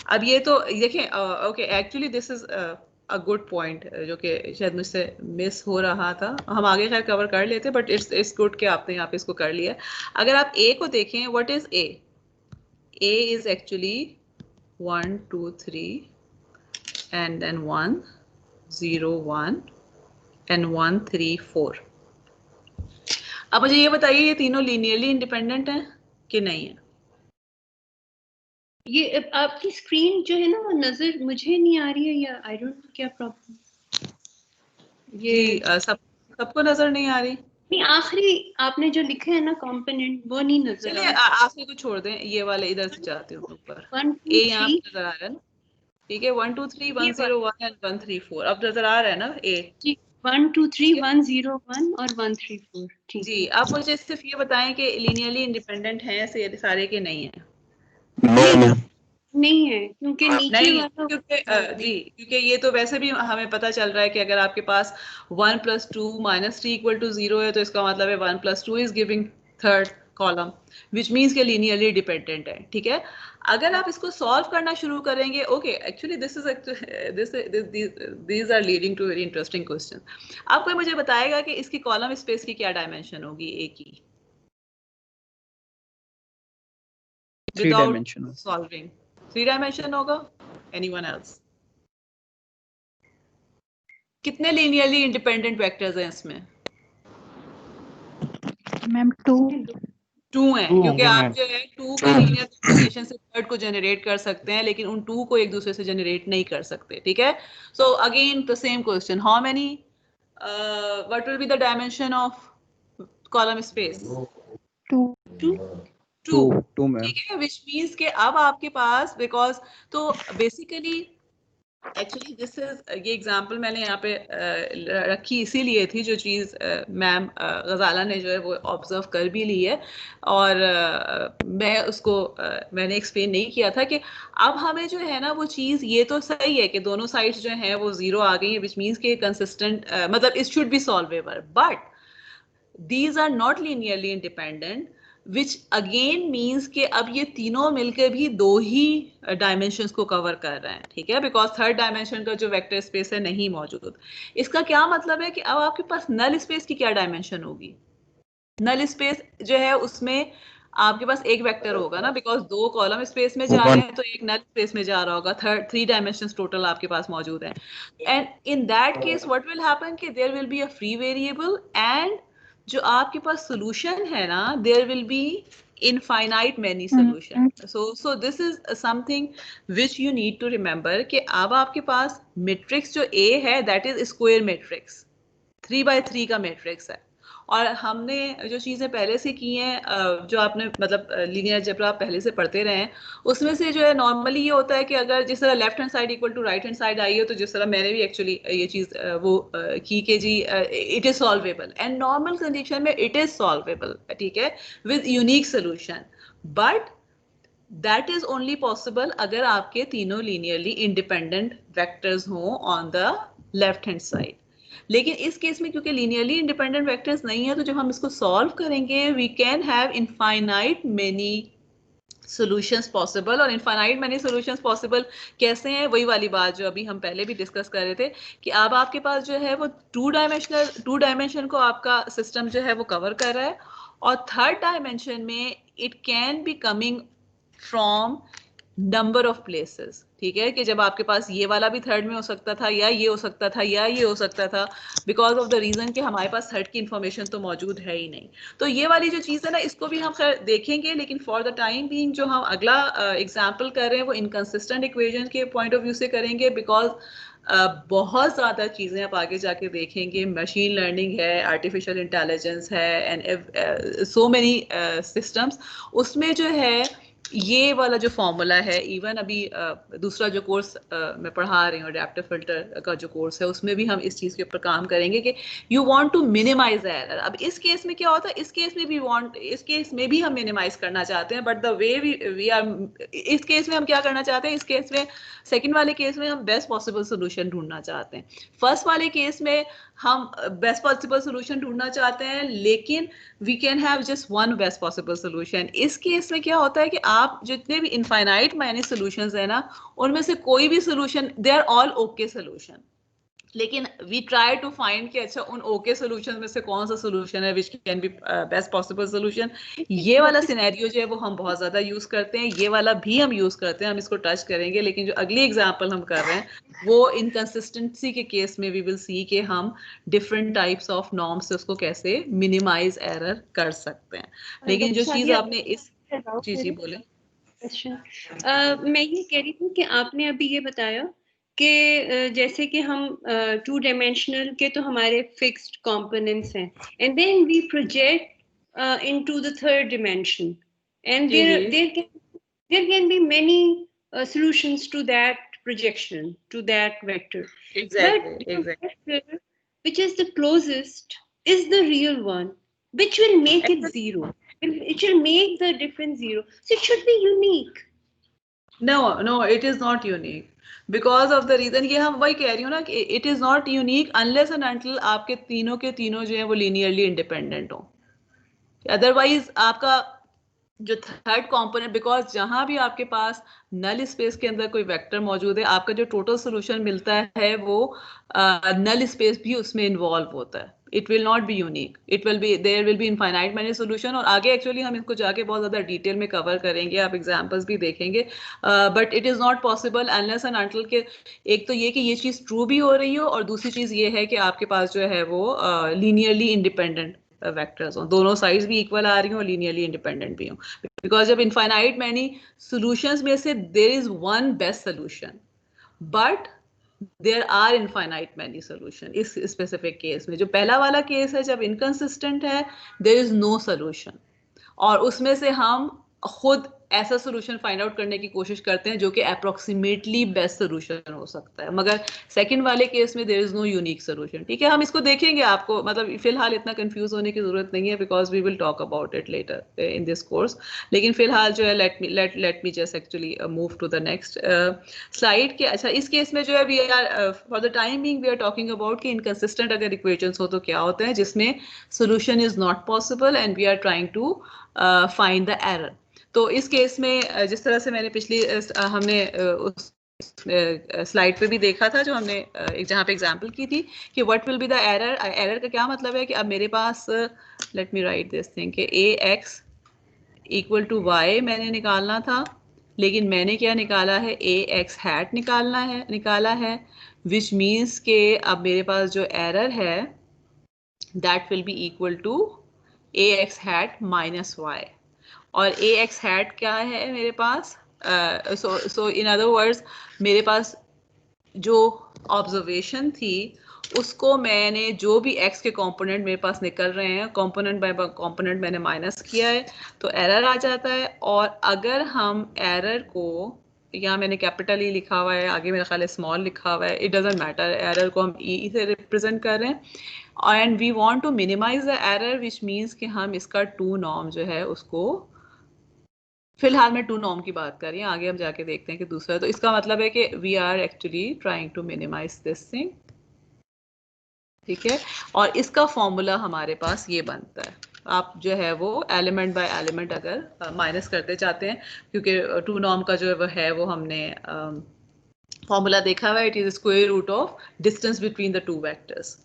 अब ये तो देखें okay actually this is a good point जो कि शायद मुझसे मिस हो रहा था, हम आगे खैर कवर कर लेते, बट इट्स गुड कि आपने यहाँ पे इसको कर लिया। अगर आप ए को देखें, what is a? A is actually 1 2 3 and then 1 0 1 and 1 3 4। अब मुझे ये बताइए ये तीनों लीनियरली इंडिपेंडेंट हैं कि नहीं है? ये आपकी स्क्रीन जो है ना वो नजर मुझे नहीं आ रही है, या आई डोंट नो क्या प्रॉब्लम। ये सबको नजर नहीं आ रही? नहीं, आखिरी आपने जो लिखे है ना कंपोनेंट वो नहीं नजर चलिए आ रहा। आखिरी को छोड़ दें, ये वाले इधर से जाते हैं ऊपर। 1 ए 2 यहाँ 3 पे नजर आ रहा है ना? ठीक है, 1 2 3 1 0 1 and 1 3 4 अब नजर आ रहा है ना ए? जी, 1 2 3 1 0 1 और 1 3 4। ठीक जी, आप मुझे सिर्फ ये बताएं कि लीनियरली इंडिपेंडेंट हैं सारे के नहीं है? नहीं है, क्योंकि नीचे नहीं, वाला क्योंकि जी, क्योंकि ये तो वैसे भी हमें पता चल रहा है कि अगर आपके पास 1 + 2 - 3 = 0 है, तो इसका मतलब है 1 + 2 is giving third column, which means के लीनियरली डिपेंडेंट है। ठीक है, अगर आप इसको सॉल्व करना शुरू करेंगे, okay, actually these are leading to very interesting question. अब कोई मुझे बताएगा कि इसकी कॉलम स्पेस की क्या डायमेंशन होगी ए की, 3 डायमेंशनल सॉल्विंग? 3 डायमेंशन होगा? Anyone else? कितने लीनियरली इंडिपेंडेंट वेक्टर्स हैं इसमें? मैम 2 है, क्योंकि आप जो है 2 के लीनियर कॉम्बिनेशन से थर्ड को जनरेट कर सकते हैं, लेकिन उन 2 को एक दूसरे से जनरेट नहीं कर सकते। ठीक है, so again the same question, how many what will be the dimension of column space? 2 2 ma'am. ठीक है, विच मीन्स के अब आपके पास, बिकॉज तो बेसिकली एक्चुअली दिस इज, ये एग्जांपल मैंने यहाँ पे रखी इसीलिए थी, जो चीज़ मैम गजाला ने जो है वो ऑब्जर्व कर भी ली है, और मैं उसको मैंने एक्सप्लेन नहीं किया था कि अब हमें जो है ना वो चीज़, ये तो सही है कि दोनों साइड्स जो हैं वो 0 आ गई है, विच मीन्स के कंसिस्टेंट, मतलब it should be solvable, but these are not linearly independent, which again means कि अब ये तीनों मिलकर भी 2 ही डायमेंशंस को कवर कर रहे हैं। ठीक है, बिकॉज थर्ड डायमेंशन का जो वेक्टर स्पेस है नहीं मौजूद। इसका क्या मतलब है कि अब आपके पास नल स्पेस की क्या डायमेंशन होगी? नल स्पेस जो है उसमें आपके पास एक वेक्टर होगा ना, बिकॉज 2 कॉलम स्पेस में जा रहे हैं, तो एक नल स्पेस में जा रहा होगा, 3 डायमेंशंस टोटल आपके पास मौजूद हैं। And in that case what will happen कि there will be a free variable, and जो आपके पास सोल्यूशन है ना, there will be infinite many solution. So this is something which you need to remember कि अब आपके पास मैट्रिक्स जो A है that is square matrix, 3x3 का मैट्रिक्स है, और हमने जो चीज़ें पहले से की हैं, जो आपने मतलब लीनियर अलजेब्रा आप पहले से पढ़ते रहे हैं, उसमें से जो है नॉर्मली ये होता है कि अगर जिस तरह left hand side equal to right hand side आई हो, तो जिस तरह मैंने भी एक्चुअली ये चीज़ वो की कि जी it is solvable, and normal condition में इट इज़ सॉल्वेबल, ठीक है, with unique solution, but that is only possible अगर आपके तीनों लीनियरली इंडिपेंडेंट वेक्टर्स हों on the left hand side. लेकिन इस केस में क्योंकि लीनियरली इंडिपेंडेंट वेक्टर्स नहीं है, तो जब हम इसको सॉल्व करेंगे we can have infinite many solutions possible. और इनफाइनाइट मेनी सॉल्यूशंस पॉसिबल कैसे हैं? वही वाली बात जो अभी हम पहले भी डिस्कस कर रहे थे कि अब आपके पास जो है वो टू डायमेंशन को आपका सिस्टम जो है वो कवर कर रहा है, और थर्ड डायमेंशन में it can be coming from number of places. ठीक है, कि जब आपके पास ये वाला भी थर्ड में हो सकता था, या ये हो सकता था, या ये हो सकता था, बिकॉज ऑफ द रीजन कि हमारे पास थर्ड की इंफॉर्मेशन तो मौजूद है ही नहीं। तो ये वाली जो चीज़ है ना, इसको भी हम खैर देखेंगे, लेकिन फॉर द टाइम बीइंग जो हम अगला एग्जाम्पल कर रहे हैं वो इनकंसिस्टेंट इक्वेशन के पॉइंट ऑफ व्यू से करेंगे, बिकॉज बहुत ज़्यादा चीज़ें आप आगे जाके देखेंगे, मशीन लर्निंग है, आर्टिफिशियल इंटेलिजेंस है, एंड सो मेनी सिस्टम्स, उसमें जो है ये वाला जो फॉर्मूला है, इवन अभी दूसरा जो कोर्स मैं पढ़ा रही हूँ अडैप्टिव फिल्टर का जो कोर्स है, उसमें भी हम इस चीज़ के ऊपर काम करेंगे कि you want to minimize error. अब इस केस में क्या होता है, इस केस में भी हम मिनिमाइज करना चाहते हैं, but the way we are, इस केस में हम क्या करना चाहते हैं, इस केस में सेकेंड वाले केस में हम बेस्ट पॉसिबल सोल्यूशन ढूंढना चाहते हैं। फर्स्ट वाले केस में हम बेस्ट पॉसिबल सोल्यूशन ढूंढना चाहते हैं, लेकिन we can have just one best possible solution. इस केस में क्या होता है कि आप जितने भी इनफाइनाइट मैनी सोल्यूशंस है ना, उनमें से कोई भी solution, they are all okay solution. लेकिन वी ट्राई टू फाइंड कि अच्छा उन ओके सोल्यूशन में से कौन सा सोल्यूशन है which can be best possible solution. ये वाला सिनेरियो जो है वो हम बहुत ज्यादा यूज करते हैं, ये वाला भी हम यूज करते हैं, हम इसको टच करेंगे। लेकिन जो अगली एग्जांपल हम कर रहे हैं वो इनकंसिस्टेंसी के केस में वी विल सी कि हम डिफरेंट टाइप्स ऑफ नॉर्म्स से उसको कैसे मिनिमाइज एरर कर सकते हैं। लेकिन जो चीज आपने इस जी बोले मैं ये कह रही थी कि आपने अभी ये बताया कि जैसे कि हम 2 डायमेंशनल के तो हमारे फिक्स्ड कंपोनेंट्स हैं and then we project into the third dimension and there can be many solutions to that projection, to that vector. Exactly, But exactly. the vector which is the closest is the real one, which will make it zero. It will make the difference zero. So it should be unique. No, it is not unique. Because of the reason, ये हम वही कह रही हूँ ना कि it is not unique unless and until आपके तीनों के तीनों जो है वो linearly independent हो। Otherwise आपका जो थर्ड कंपोनेंट, बिकॉज जहां भी आपके पास नल स्पेस के अंदर कोई वेक्टर मौजूद है, आपका जो टोटल सोल्यूशन मिलता है वो नल स्पेस भी उसमें इन्वॉल्व होता है। It will not be unique, it will be there will be infinite many solution. और आगे एक्चुअली हम इसको जाके बहुत ज़्यादा डिटेल में कवर करेंगे, आप एग्जांपल्स भी देखेंगे। But it is not possible unless and until के एक तो ये कि ये चीज़ ट्रू भी हो रही हो, और दूसरी चीज़ ये है कि आपके पास जो है वो लीनियरली इंडिपेंडेंट वेक्टर्स हो, दोनों साइड्स भी इक्वल आ रही हो और लीनियरली इंडिपेंडेंट भी हो। बिकॉज जब इनफाइनाइट मैनी सॉल्यूशंस में से there is one best solution, but there are infinite many solution. इस स्पेसिफिक केस में जो पहला वाला केस है, जब इनकंसिस्टेंट है, देयर इज नो सॉल्यूशन, और उसमें से हम खुद ऐसा सोल्यूशन फाइंड आउट करने की कोशिश करते हैं जो कि अप्रोक्सीमेटली बेस्ट सोल्यूशन हो सकता है। मगर सेकंड वाले केस में there is no unique solution. ठीक है, हम इसको देखेंगे, आपको मतलब फिलहाल इतना कंफ्यूज होने की जरूरत नहीं है, because we will talk about it later in this course. लेकिन फिलहाल जो है let me just actually move to the next slide. के अच्छा, इस केस में जो है we are for the time being we are talking about कि इनकंसिस्टेंट अगर इक्वेशंस हो तो क्या होते हैं, जिसमें solution is not possible and we are trying to find the error. तो इस केस में जिस तरह से मैंने पिछली हमने उस स्लाइड पे भी देखा था, जो हमने जहाँ पे एग्जांपल की थी कि what will be the error. Error का क्या मतलब है कि अब मेरे पास let me write this thing कि ax इक्वल टू y मैंने निकालना था, लेकिन मैंने क्या निकाला है, ax हैट निकाला है विच मीन्स के अब मेरे पास जो एरर है that will be equal to ax hat minus y। और ax हैट क्या है मेरे पास, सो इन अदर वर्ड्स मेरे पास जो ऑब्जर्वेशन थी उसको मैंने जो भी x के कंपोनेंट मेरे पास निकल रहे हैं, कंपोनेंट बाय कंपोनेंट मैंने माइनस किया है, तो एरर आ जाता है। और अगर हम एरर को, यहाँ मैंने कैपिटल ई लिखा हुआ है, आगे मेरा ख्याल है स्मॉल लिखा हुआ है, इट डजेंट मैटर, एरर को हम ई से रिप्रेजेंट कर रहे हैं and we want to minimise the error which means कि हम इसका टू नॉर्म जो है उसको, फिलहाल मैं टू नॉर्म की बात कर रही हूँ, आगे हम जाके देखते हैं कि दूसरा। तो इसका मतलब है कि we are actually trying to minimise this thing. ठीक है, और इसका फॉर्मूला हमारे पास ये बनता है। आप जो है वो एलिमेंट बाय एलिमेंट अगर माइनस करते जाते हैं, क्योंकि टू नॉर्म का जो है वो हमने फॉर्मूला देखा हुआ है, it is square root of distance between the two vectors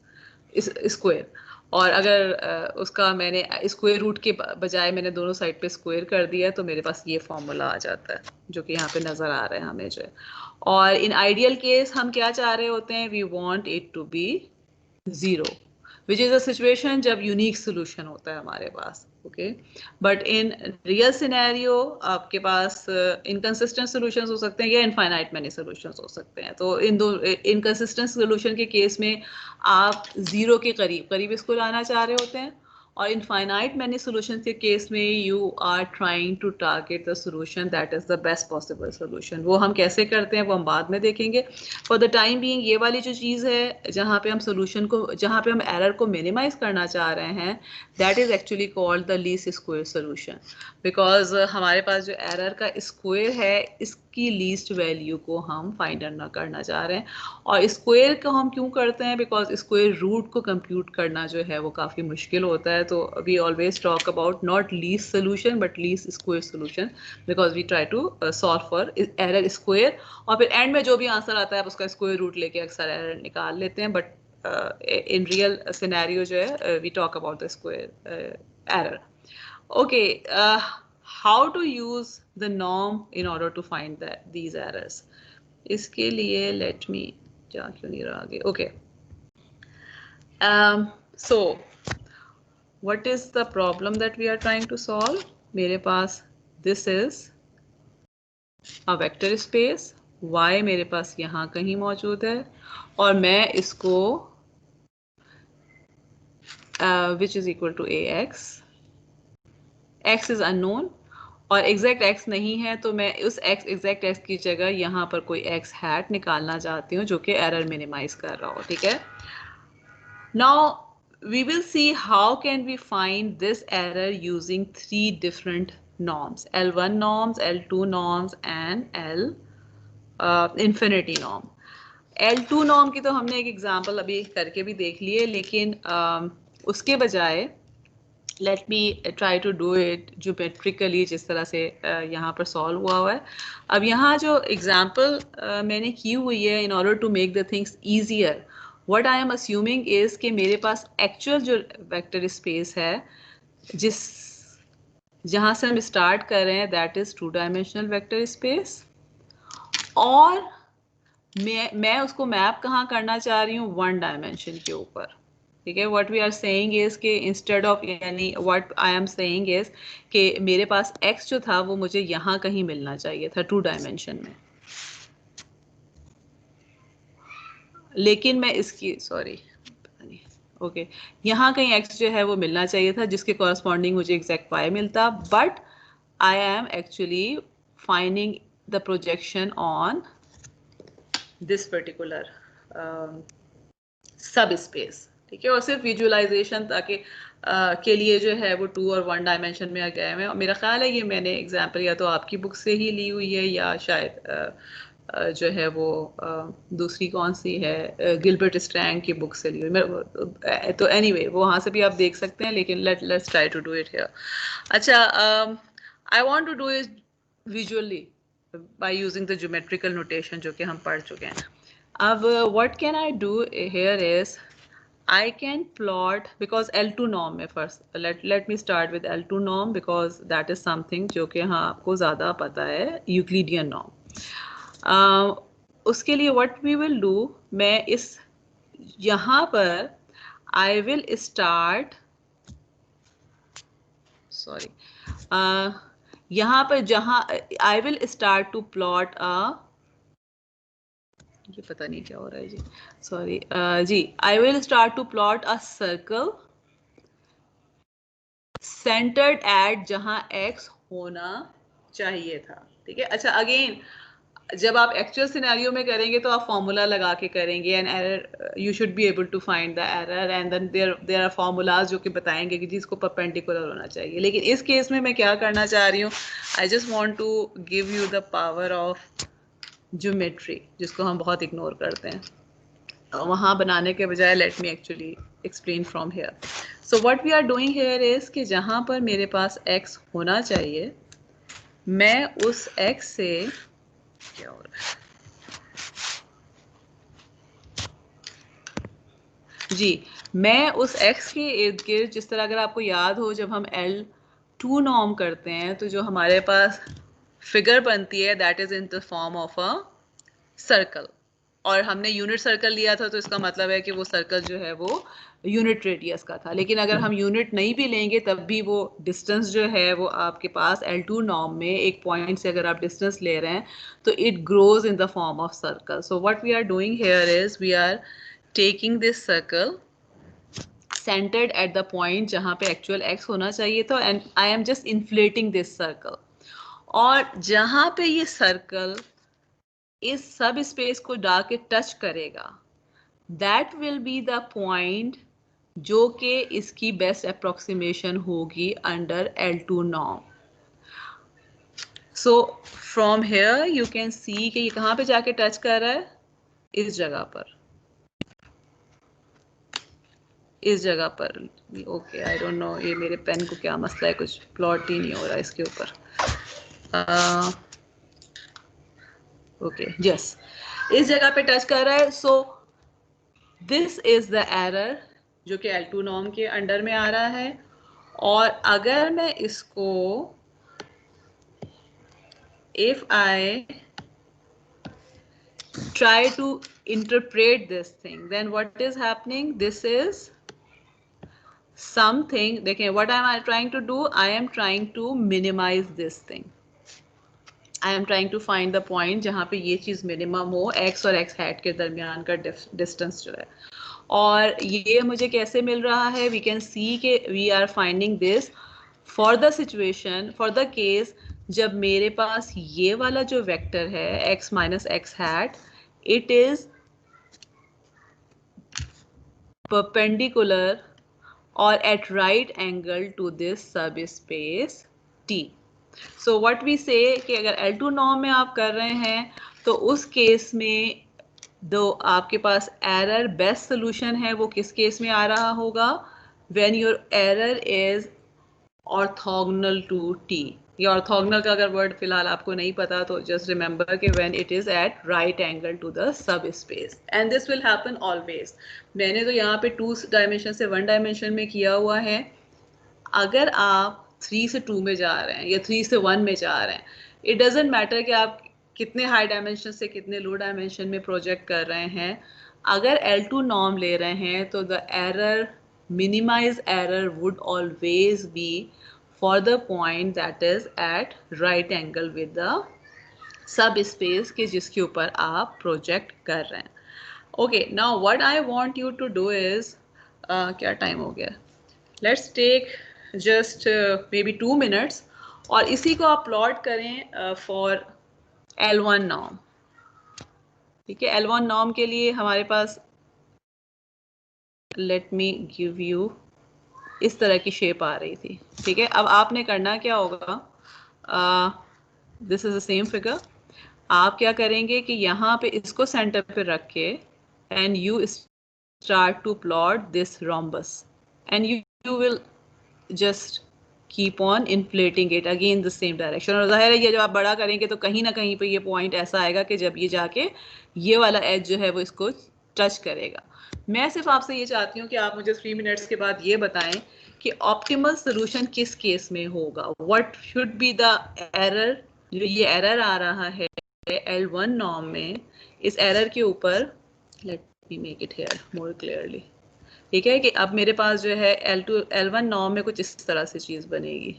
square. और अगर उसका मैंने स्क्वायर रूट के बजाय मैंने दोनों साइड पे स्क्वायर कर दिया है, तो मेरे पास ये फॉर्मूला आ जाता है जो कि यहाँ पे नज़र आ रहा है हमें जो है। और इन आइडियल केस हम क्या चाह रहे होते हैं, we want it to be zero, which is a situation जब यूनिक सोल्यूशन होता है हमारे पास। Okay, but in real scenario आपके पास इनकंसिस्टेंट सॉल्यूशंस हो सकते हैं या इनफाइनाइट मैनी सॉल्यूशंस हो सकते हैं। तो इन दो इनकंसिस्टेंट सॉल्यूशन के केस में आप जीरो के करीब इसको लाना चाह रहे होते हैं, और इनफाइनाइट मैनी सॉल्यूशन के केस में you are trying to target the solution that is the best possible solution. वो हम कैसे करते हैं वो हम बाद में देखेंगे। फॉर द टाइम बीइंग ये वाली जो चीज़ है जहाँ पे हम सॉल्यूशन को, जहाँ पे हम एरर को मिनिमाइज करना चाह रहे हैं, that is actually called the least square solution. Because हमारे पास जो एरर का स्क्वायर है, इस की लीस्ट वैल्यू को हम फाइंड करना चाह रहे हैं। और स्क्वायर को हम क्यों करते हैं? बिकॉज स्क्वायर रूट को कंप्यूट करना जो है वो काफ़ी मुश्किल होता है। तो we always talk about not least solution but least square solution, because we try to solve for error square, और फिर एंड में जो भी आंसर आता है उसका स्क्वायर रूट लेके अक्सर एरर निकाल लेते हैं। बट in real scenario जो है we talk about the square error. Okay, how to use the norm in order to find these errors? इसके लिए let me जा क्यों नहीं रहा आगे? Okay, so what is the problem that we are trying to solve? मेरे पास this is a vector space, y मेरे पास यहाँ कहीं मौजूद है, और मैं इसको which is equal to ax, x is unknown और exact x नहीं है, तो मैं उस x exact x की जगह यहाँ पर कोई x hat निकालना चाहती हूँ जो कि error minimize कर रहा हो, ठीक है। Now we will see how can we find this error using 3 different norms, L1 norms, L2 norms and L infinity norm. L2 norm की तो हमने एक एग्जांपल अभी करके भी देख लिए, लेकिन उसके बजाय let me try to do it geometrically, जिस तरह से यहाँ पर सॉल्व हुआ है। अब यहाँ जो एग्जांपल मैंने की हुई है, in order to make the things easier, what I am assuming is कि मेरे पास एक्चुअल जो वेक्टर स्पेस है जहाँ से हम स्टार्ट कर रहे हैं, that is 2 dimensional vector space, और मैं उसको मैप कहाँ करना चाह रही हूँ? 1 डायमेंशन के ऊपर, ठीक है। What we are saying is कि इंस्टेड ऑफ, यानी what I am saying is कि मेरे पास x जो था वो मुझे यहाँ कहीं मिलना चाहिए था 2 डायमेंशन में, लेकिन मैं इसकी ओके यहाँ कहीं x जो है वो मिलना चाहिए था जिसके कॉरस्पॉन्डिंग मुझे एग्जैक्ट y मिलता, but I am actually finding the projection on this particular सब स्पेस, ठीक है। और सिर्फ विजुअलाइजेशन ताकि के लिए जो है वो 2 और 1 डायमेंशन में आ गए हैं। और मेरा ख्याल है ये मैंने एग्जांपल या तो आपकी बुक से ही ली हुई है या शायद जो है वो दूसरी कौन सी है, गिलबर्ट स्ट्रैंग की बुक से ली हुई। तो एनीवे वहाँ से भी आप देख सकते हैं, लेकिन let's try to do it here. अच्छा, I want to do it visually by using the geometrical notation जो कि हम पढ़ चुके हैं। अब what can I do here is I can plot, because L2 norm में first let me start with L2 norm because that is something जो कि हाँ आपको ज़्यादा पता है, Euclidean norm। उसके लिए what we will do, मैं इस यहाँ पर I will start, sorry, यहाँ पर जहाँ I will start to plot ये पता नहीं क्या हो रहा है जी, सॉरी जी, I will start to plot a circle centred at जहां x होना चाहिए था, ठीक है। अच्छा, अगेन जब आप एक्चुअल सिनेरियो में करेंगे तो आप फॉर्मूला लगा के करेंगे, and error you should be able to find the error, and then there are formulas जो कि बताएंगे कि जिसको परपेंडिकुलर होना चाहिए। लेकिन इस केस में मैं क्या करना चाह रही हूँ, I just want to give you the power of geometry जिसको हम बहुत इग्नोर करते हैं, वहाँ बनाने के बजाय let me actually explain from here. So what we are doing here is कि जहाँ पर मेरे पास x होना चाहिए, मैं उस x से क्या हो रहा है जी, मैं उस x के इर्द गिर्द, जिस तरह अगर आपको याद हो जब हम L2 नॉर्म करते हैं तो जो हमारे पास फिगर बनती है that is in the form of a circle, और हमने यूनिट सर्कल लिया था तो इसका मतलब है कि वो सर्कल जो है वो यूनिट रेडियस का था। लेकिन अगर हम यूनिट नहीं भी लेंगे तब भी वो डिस्टेंस जो है वो आपके पास L2 नॉर्म में एक पॉइंट से अगर आप डिस्टेंस ले रहे हैं तो it grows in the form of circle. So what we are doing here is we are taking this circle centered at the point जहाँ पे actual x होना चाहिए था, and I am just inflating this circle, और जहाँ पे ये circle इस सब स्पेस को जाके टच करेगा that will be the point जो कि इसकी बेस्ट अप्रोक्सीमेशन होगी under L2 norm. So from here you can see कि ये कहाँ पे जाके टच कर रहा है, इस जगह पर, इस जगह पर। ओके, आई डोंट नो ये मेरे पेन को क्या मसला है, कुछ प्लॉट ही नहीं हो रहा इसके ऊपर। ओके यस, इस जगह पे टच कर रहा है। So this is the error जो कि L2 नॉर्म के अंडर में आ रहा है। और अगर मैं इसको, if I try to interpret this thing, then what is happening, this is something, देखें what am I trying to do, I am trying to minimize this thing, I am trying to find the point जहाँ पे ये चीज़ minimum हो x और x hat के दरमियान का distance जो है। और ये मुझे कैसे मिल रहा है, वी कैन सी के we are finding this for the situation, for the case जब मेरे पास ये वाला जो वेक्टर है x minus x hat, it is perpendicular or at right angle to this subspace T. So what we say कि अगर L2 नॉर्म में आप कर रहे हैं तो उस केस में दो आपके पास एरर बेस्ट सोल्यूशन है, वो किस केस में आ रहा होगा, when your error is orthogonal to T। ये ऑर्थोगोनल का अगर वर्ड फिलहाल आपको नहीं पता तो जस्ट रिमेंबर कि when it is at right angle to the sub space, and this will happen always. मैंने तो यहाँ पे 2 डायमेंशन से 1 डायमेंशन में किया हुआ है। अगर आप 3 से 2 में जा रहे हैं या 3 से 1 में जा रहे हैं, इट डजेंट मैटर कि आप कितने हाई डायमेंशन से कितने लो डायमेंशन में प्रोजेक्ट कर रहे हैं, अगर L2 नॉर्म ले रहे हैं तो the error, minimize error would always be for the point that is at right angle with the subspace के जिसके ऊपर आप प्रोजेक्ट कर रहे हैं। Okay, now what I want you to do is, क्या टाइम हो गया, let's take just maybe 2 minutes और इसी को आप प्लॉट करें फॉर L1 नॉर्म। ठीक है, L1 नॉर्म के लिए हमारे पास, लेट मी गिव यू, इस तरह की शेप आ रही थी। ठीक है, अब आपने करना क्या होगा, this is the same figure. आप क्या करेंगे कि यहाँ पे इसको सेंटर पे रख के and you start to plot this rhombus and you will just keep on inflating it again the same direction. और जाहिर है ये जब आप बड़ा करेंगे तो कहीं ना कहीं पे ये पॉइंट ऐसा आएगा कि जब ये जाके ये वाला एज जो है वो इसको टच करेगा। मैं सिर्फ आपसे ये चाहती हूँ कि आप मुझे 3 मिनट्स के बाद ये बताएं कि ऑप्टिमल सोल्यूशन किस केस में होगा, what should be the error. जो ये एरर आ रहा है L1 नॉर्म में, इस एरर के ऊपर, late me make it here more clearly. ठीक है, कि अब मेरे पास जो है L1 नॉर्म में कुछ इस तरह से चीज़ बनेगी।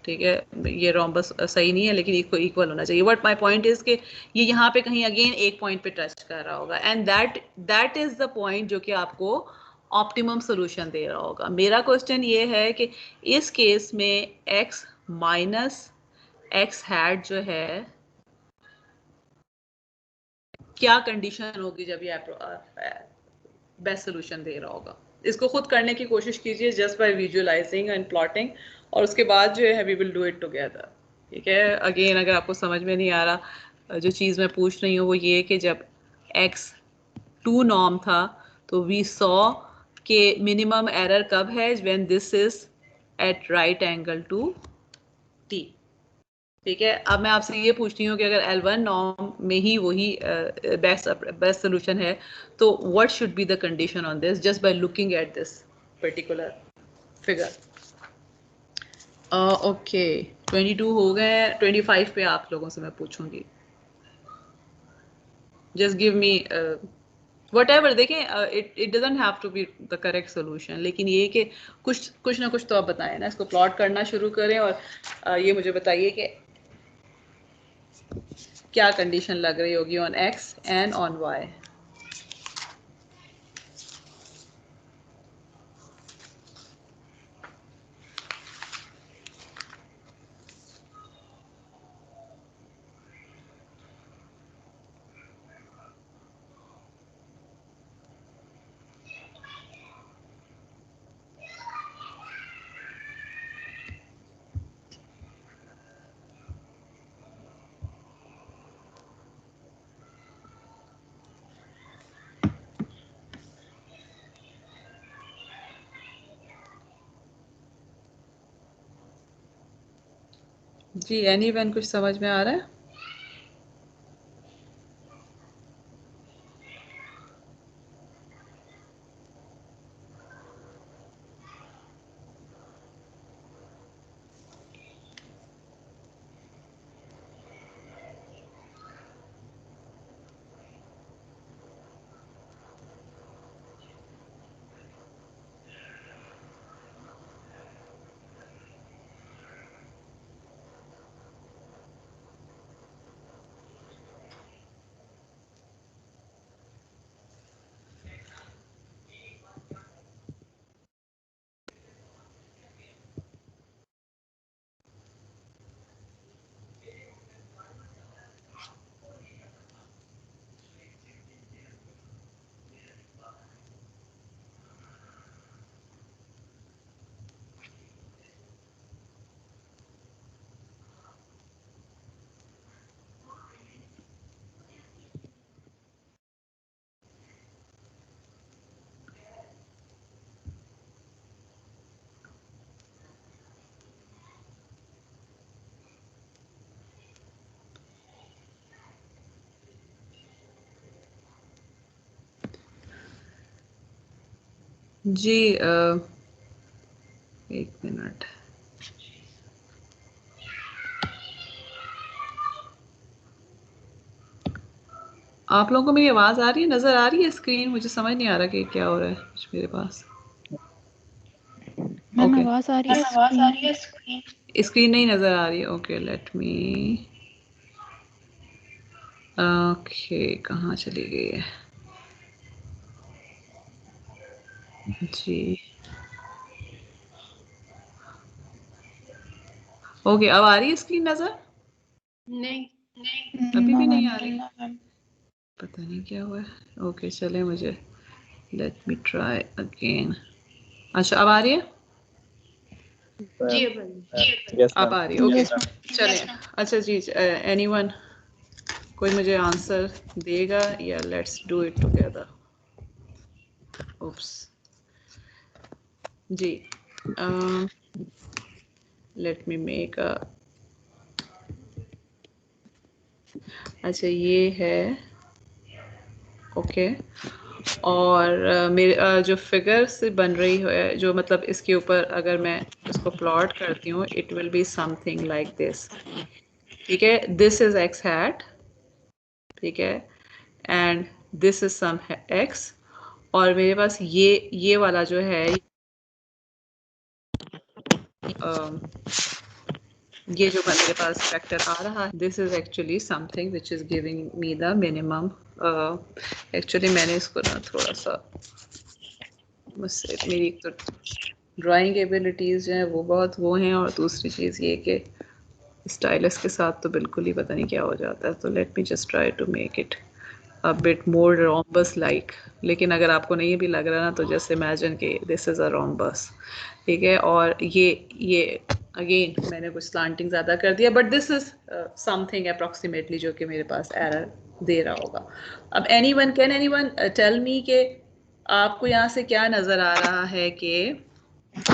ठीक है, ये रोम्बस सही नहीं है लेकिन इसको इक्वल होना चाहिए। व्हाट माय पॉइंट इज कि ये यहाँ पे कहीं अगेन एक पॉइंट पे टच कर रहा होगा and that is the point जो कि आपको ऑप्टिमम सोल्यूशन दे रहा होगा। मेरा क्वेश्चन ये है कि इस केस में x माइनस एक्स हैट जो है, क्या कंडीशन होगी जब ये बेस्ट सोल्यूशन दे रहा होगा। इसको खुद करने की कोशिश कीजिए just by visualising and plotting, और उसके बाद जो है we will do it together. ठीक है, अगेन अगर आपको समझ में नहीं आ रहा, जो चीज़ मैं पूछ रही हूँ वो ये कि जब x2 नॉर्म था तो वी सॉ के मिनिमम एरर कब है, when this is at right angle to t। ठीक है, अब मैं आपसे ये पूछती हूँ कि अगर L1 नॉर्म में ही वही बेस्ट सोल्यूशन है तो what should be the condition on this just by looking at this particular figure. Okay, 22 हो गए, 25 पे आप लोगों से मैं पूछूंगी। Just give me whatever। देखें, it doesn't have to be the correct solution, लेकिन ये कि कुछ ना कुछ तो आप बताएं ना। इसको प्लॉट करना शुरू करें और ये मुझे बताइए कि क्या कंडीशन लग रही होगी on x and on y। जी एनीवन कुछ समझ में आ रहा है? जी एक मिनट। आप लोगों को मेरी आवाज आ रही है, नजर आ रही है स्क्रीन? मुझे समझ नहीं आ रहा कि क्या हो रहा है कुछ मेरे पास। मैम ओके, आवाज आ रही है, स्क्रीन नहीं नजर आ रही है। ओके लेट मी, ओके कहाँ चली गई है? जी ओके, अब आ रही है स्क्रीन नजर? नहीं, अभी ना भी नहीं मैम। आ रही, पता नहीं क्या हुआ है। ओके चले, मुझे लेट मी ट्राई अगेन। अच्छा अब आ रही है? जी यस अब मैम। आ रही है, ओके यस मैम। चले। अच्छा जी, एनीवन कोई मुझे आंसर देगा या let's do it together? Oops जी, लेट मी मेक अ, अच्छा ये है ओके। और मेरे जो फिगर से बन रही है, जो मतलब इसके ऊपर अगर मैं इसको प्लॉट करती हूँ, it will be something like this. ठीक है, दिस इज एक्स हैट, ठीक है, and this is some x, और मेरे पास ये वाला जो है ये जो मेरे पास फैक्टर आ रहा है, this is actually something which is giving me the minimum. Actually मैंने इसको ना थोड़ा सा, मुझसे मेरी एक तो ड्राइंग एबिलिटीज़ जो हैं वो बहुत वो हैं, और दूसरी चीज़ ये कि स्टाइलस के साथ तो बिल्कुल ही पता नहीं क्या हो जाता है। तो let me just try to make it a bit more rhombus like. लेकिन अगर आपको नहीं भी लग रहा ना, तो जस्ट इमेजिन कि दिस इज़ अ रोम्बस, ठीक है। और ये अगेन मैंने कुछ स्लांटिंग ज़्यादा कर दिया, but this is something approximately जो कि मेरे पास एरर दे रहा होगा। अब कैन एनीवन टेल मी कि आपको यहाँ से क्या नज़र आ रहा है कि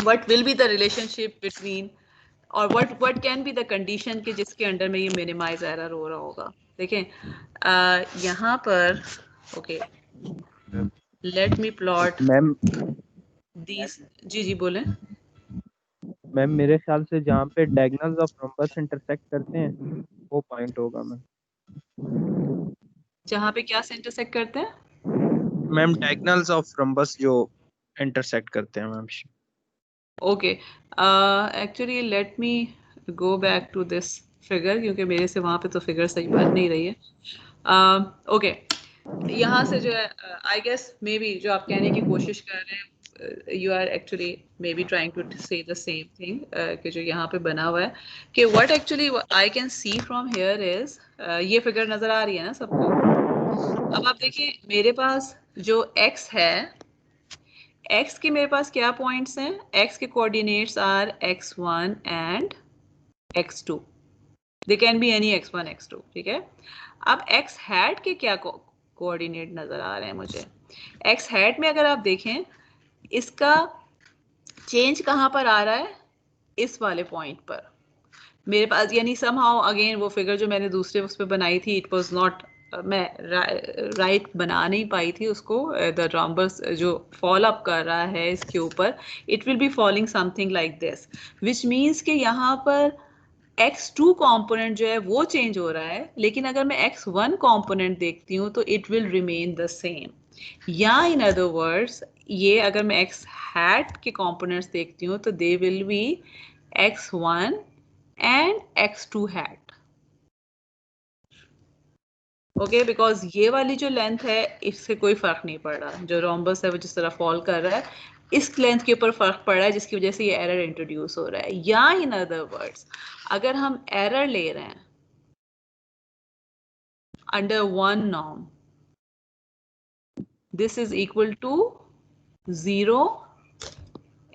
what will be the relationship between, और what can be the condition कि जिसके अंडर में ये मिनिमाइज एरर हो रहा होगा? देखें यहाँ पर, okay let me plot ma'am these. जी जी बोलें। मैम मेरे ख्याल से जहाँ पे डायगोनल्स ऑफ रोम्बस इंटरसेक्ट करते हैं वो पॉइंट होगा मैम। जहाँ पे क्या से इंटरसेक्ट करते हैं? मैम डायगोनल्स ऑफ रोम्बस जो इंटरसेक्ट करते हैं ma'am. Okay actually let me go back to this figure, क्योंकि मेरे से वहाँ पे तो फिगर सही बन नहीं रही है। ओके यहाँ से जो है आई गेस मे बी जो आप कहने की कोशिश कर रहे हैं, you are actually maybe trying to say the same thing कि जो यहाँ पे बना हुआ है कि what actually I can see from here is, ये फिगर नजर आ रही है ना सबको? अब आप देखिए मेरे पास जो x है, x के मेरे पास क्या पॉइंट्स हैं? x के coordinates are x1 and x2, they can be any x1 x2, ठीक है। अब x हैट के क्या कोऑर्डिनेट नजर आ रहे हैं मुझे? x हैट में अगर आप देखें, इसका चेंज कहाँ पर आ रहा है? इस वाले पॉइंट पर, मेरे पास यानी समहाउ अगेन वो फिगर जो मैंने दूसरे उस पर बनाई थी इट वाज नॉट, मैं राइट बना नहीं पाई थी उसको, द रॉम्बस जो फॉल अप कर रहा है इसके ऊपर, it will be falling something like this, which means कि यहाँ पर x2 कंपोनेंट जो है वो चेंज हो रहा है, लेकिन अगर मैं x1 कंपोनेंट देखती हूँ तो it will remain the same, या इन अदर वर्ड्स ये अगर मैं x हैट के कंपोनेंट्स देखती हूँ तो they will be x1 and x2 hat. Okay, because ये वाली जो लेंथ है इससे कोई फर्क नहीं पड़ रहा, जो रोम्बस है वो जिस तरह फॉल कर रहा है इस लेंथ के ऊपर फर्क पड़ रहा है, जिसकी वजह से ये एरर इंट्रोड्यूस हो रहा है। या इन अदर वर्ड्स अगर हम एरर ले रहे हैं under one norm, this is equal to 0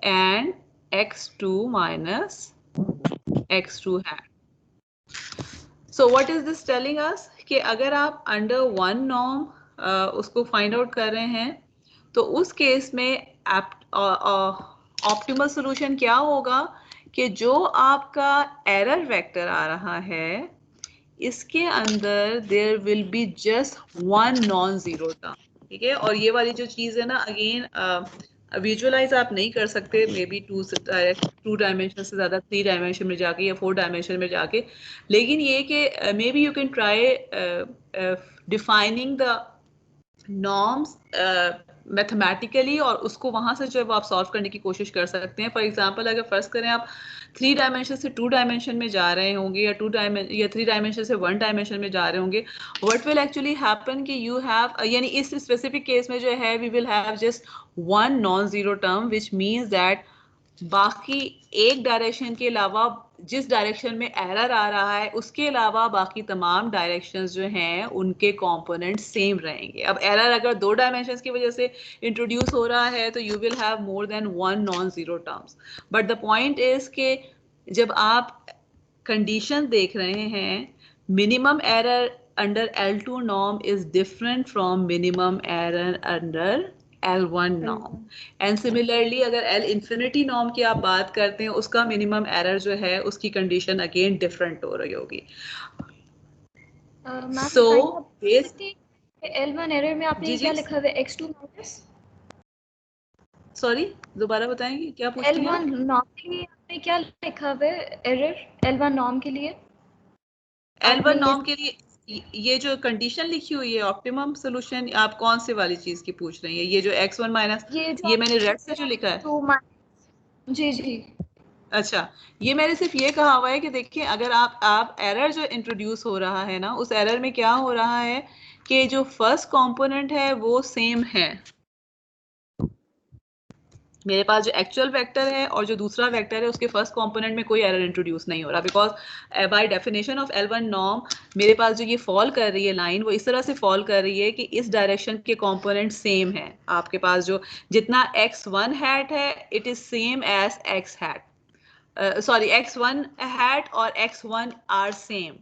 and x2 minus x2 hat. So what is this telling us कि अगर आप under one norm उसको find out कर रहे हैं तो उस केस में ऑप्टिमल सोल्यूशन क्या होगा कि जो आपका एरर वेक्टर आ रहा है इसके अंदर there will be just one non zero term, ठीक है। और ये वाली जो चीज है ना अगेन विजुअलाइज आप नहीं कर सकते मे बी टू डायमेंशन से ज्यादा 3 डायमेंशन में जाके या 4 डायमेंशन में जाके, लेकिन ये कि may be you can try defining the norms mathematically और उसको वहां से जो है वो आप सॉल्व करने की कोशिश कर सकते हैं। फॉर एग्जांपल अगर फर्ज करें आप 3 डायमेंशन से 2 डायमेंशन में जा रहे होंगे या 3 डायमेंशन से 1 डायमेंशन में जा रहे होंगे, व्हाट विल एक्चुअली हैपन कि यू हैव यानी इस स्पेसिफिक केस में जो है we will have just one non zero term, which means that बाकी एक डायरेक्शन के अलावा जिस डायरेक्शन में एरर आ रहा है उसके अलावा बाकी तमाम डायरेक्शंस जो हैं उनके कंपोनेंट सेम रहेंगे। अब एरर अगर 2 डायमेंशंस की वजह से इंट्रोड्यूस हो रहा है तो you will have more than one non zero terms, but the point is के जब आप कंडीशन देख रहे हैं minimum error under L2 norm is different from minimum error under L1 norm, and similarly अगर L इंफिनिटी नॉर्म की आप बात करते हैं उसका मिनिमम एरर जो है उसकी कंडीशन अगेन डिफरेंट हो रही होगी। सो L1 एरर में आपने क्या लिखा हुआ है x2 माइनस, सॉरी दोबारा बताएंगे क्या पूछ रही हैं? L1 नॉर्म के लिए आपने क्या लिखा हुआ है एरर L1 नॉर्म के लिए? L1 नॉर्म के लिए ये जो कंडीशन लिखी हुई है ऑप्टिमम सोल्यूशन आप कौन से वाली चीज की पूछ रही हैं? ये जो x1 माइनस ये मैंने रेड से जो लिखा है, जी जी अच्छा ये मैंने सिर्फ ये कहा हुआ है कि देखिए अगर आप एरर जो इंट्रोड्यूस हो रहा है ना उस एरर में क्या हो रहा है कि जो फर्स्ट कंपोनेंट है वो सेम है, मेरे पास जो एक्चुअल वेक्टर है और जो दूसरा वेक्टर है उसके फर्स्ट कंपोनेंट में कोई एरर इंट्रोड्यूस नहीं हो रहा, because by definition of L1 norm मेरे पास जो ये फॉल कर रही है लाइन वो इस तरह से फॉल कर रही है कि इस डायरेक्शन के कंपोनेंट सेम है। आपके पास जो जितना x1 हैट है it is same as x hat, sorry x1 hat और x1 आर सेम,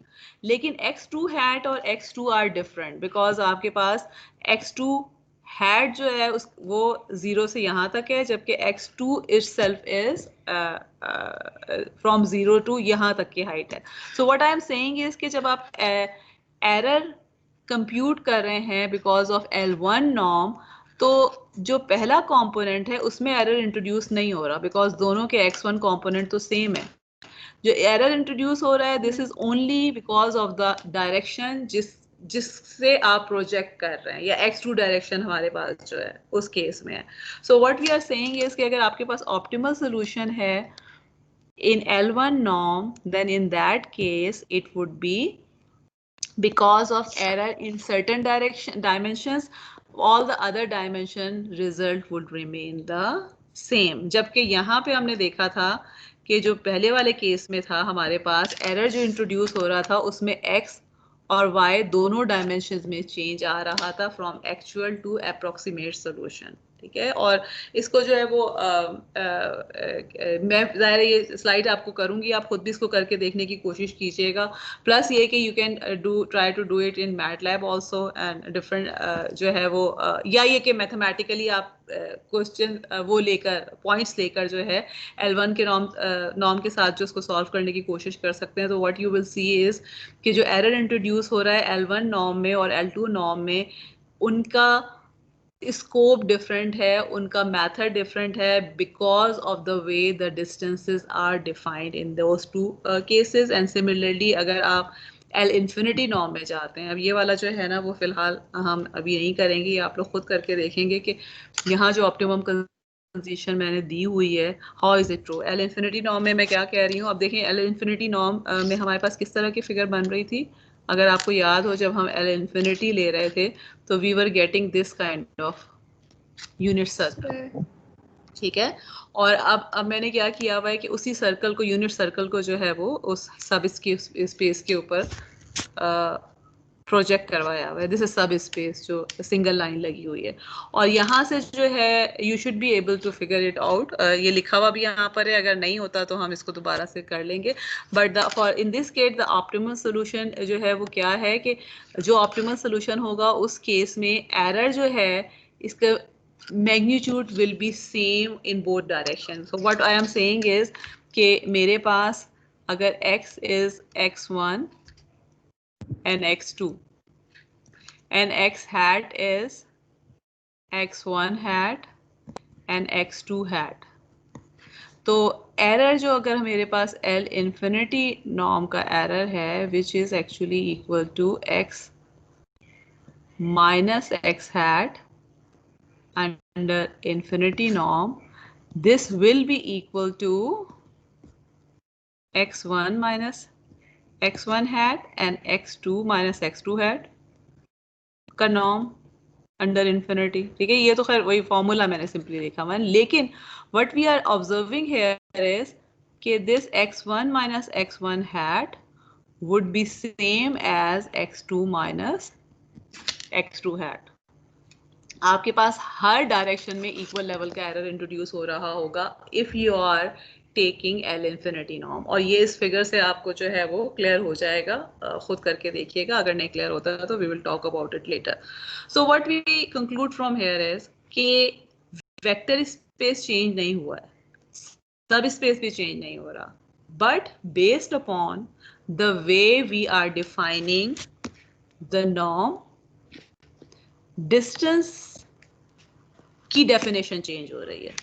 लेकिन x2 हैट और x2 आर डिफरेंट बिकॉज आपके पास x2 हैट जो है उस वो 0 से यहाँ तक है, जबकि x2 itself is from 0 to यहाँ तक की हाइट है। So what I am saying is कि जब आप एरर कंप्यूट कर रहे हैं बिकॉज ऑफ L1 नॉर्म तो जो पहला कंपोनेंट है उसमें एरर इंट्रोड्यूस नहीं हो रहा बिकॉज दोनों के x1 कंपोनेंट तो सेम है। जो एरर इंट्रोड्यूस हो रहा है this is only because of the direction जिससे आप प्रोजेक्ट कर रहे हैं, या x2 डायरेक्शन हमारे पास जो है उस केस में है। So what we are saying is कि अगर आपके पास ऑप्टिमल सोल्यूशन है in L1 norm then in that case it would be because of error in certain dimensions all the other dimension result would remain the same, जबकि यहाँ पे हमने देखा था कि जो पहले वाले केस में था हमारे पास एरर जो इंट्रोड्यूस हो रहा था उसमें x और y दोनों डायमेंशंस में चेंज आ रहा था from actual to approximate solution, ठीक है। और इसको जो है वो मैं ज़ाहिर है ये स्लाइड आपको करूंगी, आप खुद भी इसको करके देखने की कोशिश कीजिएगा। प्लस ये कि you can try to do it in MATLAB also and different जो है वो या ये कि मैथमेटिकली आप क्वेश्चन वो लेकर पॉइंट्स लेकर जो है L1 के नॉर्म के साथ जो उसको सॉल्व करने की कोशिश कर सकते हैं। तो what you will see is कि जो एरर इंट्रोड्यूस हो रहा है L1 नॉर्म में और L2 नॉर्म में, उनका स्कोप डिफरेंट है, उनका मेथड डिफरेंट है, because of the way the distances are defined in those two cases. And similarly अगर आप L इन्फिनिटी नॉर्म में जाते हैं, अब ये वाला जो है ना वो फिलहाल हम अभी नहीं करेंगे, ये आप लोग खुद करके देखेंगे कि यहाँ जो ऑप्टिमम कंडीशन मैंने दी हुई है, how is it true. L infinity norm में मैं क्या कह रही हूँ, अब देखें L इन्फिनिटी नॉर्म में हमारे पास किस तरह की फिगर बन रही थी। अगर आपको याद हो जब हम L इन्फिनिटी ले रहे थे तो we were getting this kind of unit circle, ठीक है। और अब मैंने क्या किया हुआ है कि उसी सर्कल को, यूनिट सर्कल को जो है वो उस सब स्पेस के ऊपर प्रोजेक्ट करवाया हुआ है। दिस इज सब स्पेस जो सिंगल लाइन लगी हुई है, और यहाँ से जो है you should be able to figure it out. ये लिखा हुआ भी यहाँ पर है, अगर नहीं होता तो हम इसको दोबारा से कर लेंगे। But for in this case the optimal solution जो है वो क्या है कि जो ऑप्टिमल सोल्यूशन होगा उस केस में एरर जो है इसका magnitude will be same in both direction. So what I am saying is कि मेरे पास अगर x is x1 and x2 and x hat is x1 hat and x2 hat, तो एरर जो अगर मेरे पास L इन्फिनिटी नॉर्म का error है which is actually equal to x minus x hat under infinity norm, this will be equal to x1 minus x1 hat and x2 minus x2 hat का norm under infinity, ठीक है। ये तो खैर वही formula मैंने simply लिखा हुआ है, लेकिन what we are observing here is कि this x1 minus x1 hat would be same as x2 minus x2 hat। आपके पास हर डायरेक्शन में इक्वल लेवल का एरर इंट्रोड्यूस हो रहा होगा if you are taking L infinity norm, और ये इस फिगर से आपको जो है वो क्लियर हो जाएगा। खुद करके देखिएगा, अगर नहीं क्लियर होता तो we will talk about it later. So what we conclude from here is कि वेक्टर स्पेस चेंज नहीं हुआ है, सब स्पेस भी चेंज नहीं हो रहा, but based upon the way we are defining the norm, distance की डेफिनेशन चेंज हो रही है।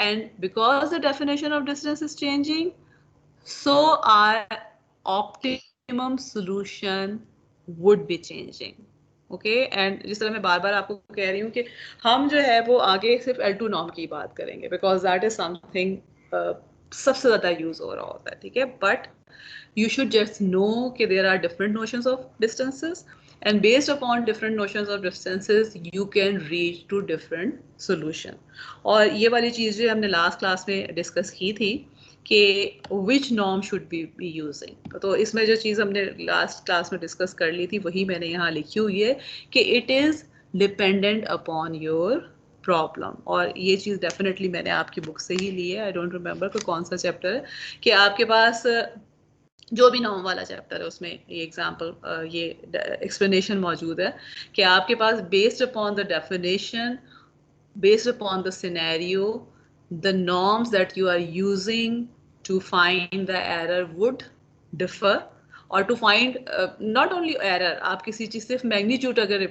And because the definition of distance is changing, so our optimum solution would be changing. Okay? And जिस तरह मैं बार बार आपको कह रही हूँ कि हम जो है वो आगे सिर्फ L2 नॉर्म की बात करेंगे, because that is something सबसे ज़्यादा यूज हो रहा होता है, ठीक है। But you should just know कि there are different notions of distances, and based upon different notions of distances you can reach to different solution। और ये वाली चीज़ जो हमने लास्ट क्लास में डिस्कस की थी कि which norm should we be using, तो इसमें जो चीज़ हमने लास्ट क्लास में डिस्कस कर ली थी वही मैंने यहाँ लिखी हुई है कि it is dependent upon your problem. और ये चीज़ डेफिनेटली मैंने आपकी बुक से ही ली है, आई डोंट रिमेम्बर कि कौन सा चैप्टर है, कि आपके पास जो भी नॉर्म वाला चैप्टर है उसमें ये एग्जांपल ये एक्सप्लेनेशन मौजूद है कि आपके पास based upon the definition, based upon the scenario, the norms that you are using to find the error would differ, or to find not only error, आप किसी चीज़ सिर्फ मैग्नीट्यूड अगर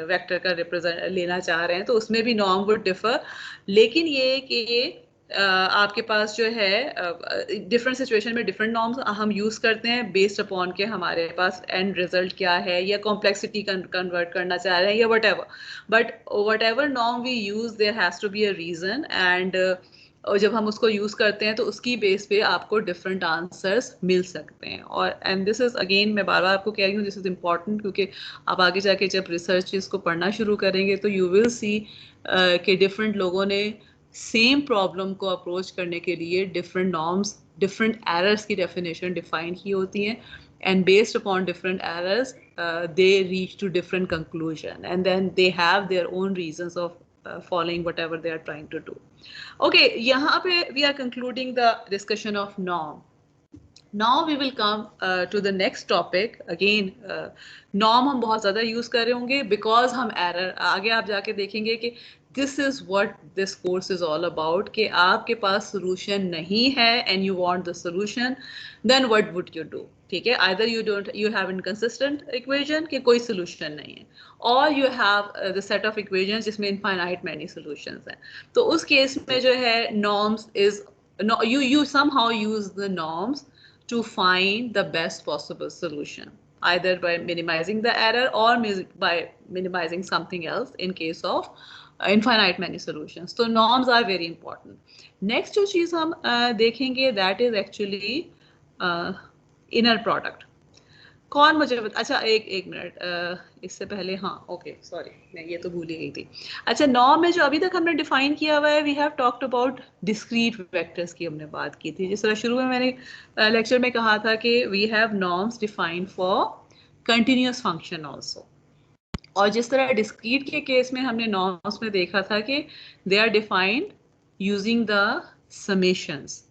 वेक्टर का रिप्रेजेंट लेना चाह रहे हैं तो उसमें भी नॉर्म वुड डिफर। लेकिन ये कि आपके पास जो है डिफरेंट सिचुएशन में डिफरेंट नॉर्म्स हम यूज़ करते हैं बेस्ड अपॉन के हमारे पास एंड रिजल्ट क्या है, या कॉम्प्लेक्सिटी कन्वर्ट करना चाह रहे हैं, या whatever. But whatever norm we use there has to be a reason, and जब हम उसको यूज़ करते हैं तो उसकी बेस पे आपको डिफरेंट आंसर्स मिल सकते हैं। और एंड दिस इज़ अगेन मैं बार बार आपको कह रही हूँ दिस इज़ इम्पॉर्टेंट, क्योंकि आप आगे जाके जब रिसर्च इसको पढ़ना शुरू करेंगे तो यू विल सी कि डिफरेंट लोगों ने सेम प्रॉब्लम को अप्रोच करने के लिए डिफरेंट नॉर्म्स, डिफरेंट एरर्स की डेफिनेशन डिफाइन की होती हैं, and based upon different errors they reach to different conclusion, and then they have their own reasons of following whatever they are trying to do. Okay, यहाँ पे we are concluding the discussion of norm. Now we will come to the next topic. Again, norm हम बहुत ज़्यादा use कर रहे होंगे because हम error आगे आप जाके देखेंगे कि this is what this course is all about, कि आपके पास solution नहीं है and you want the solution, then what would you do? ठीक है, either you have inconsistent equation कि कोई solution नहीं है, or you have the set of equations जिसमें infinite many solutions हैं. तो उस case में जो है norms is no, you somehow use the norms to find the best possible solution, either by minimizing the error or by minimizing something else in case of infinite many solutions. So norms are very important. Next जो चीज़ हम देखेंगे that is actually inner product. कौन मुझे अच्छा एक minute इससे पहले हाँ ओके सॉरी मैं ये तो भूल ही गई थी. अच्छा नॉर्म में जो अभी तक हमने डिफाइन किया हुआ है we have talked about discrete vectors की हमने बात की थी. जिस तरह शुरू में मैंने लेक्चर में कहा था कि we have norms defined for continuous function also, और जिस तरह डिस्क्रीट के केस में हमने नॉर्म्स में देखा था कि they are defined using the summations.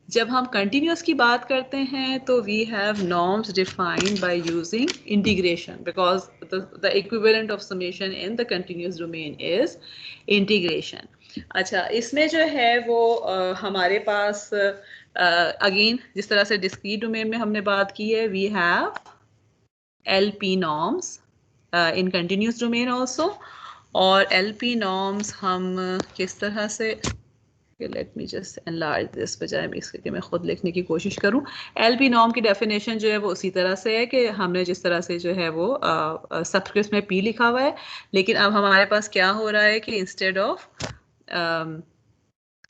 जब हम कंटिन्यूस की बात करते हैं तो we have norms defined by using integration because the equivalent of summation in the continuous domain is integration. अच्छा इसमें जो है वो हमारे पास अगेन जिस तरह से डिस्क्रीट डोमेन में हमने बात की है we have LP norms in continuous domain also, और LP नॉर्म्स हम किस तरह से let me just enlarge this बजाय मैं इसके कि मैं खुद लिखने की कोशिश करूं. LP नॉर्म की डेफिनेशन जो है वो उसी तरह से है कि हमने जिस तरह से जो है वो सबस्क्रिप्ट में P लिखा हुआ है, लेकिन अब हमारे पास क्या हो रहा है कि इंस्टेड ऑफ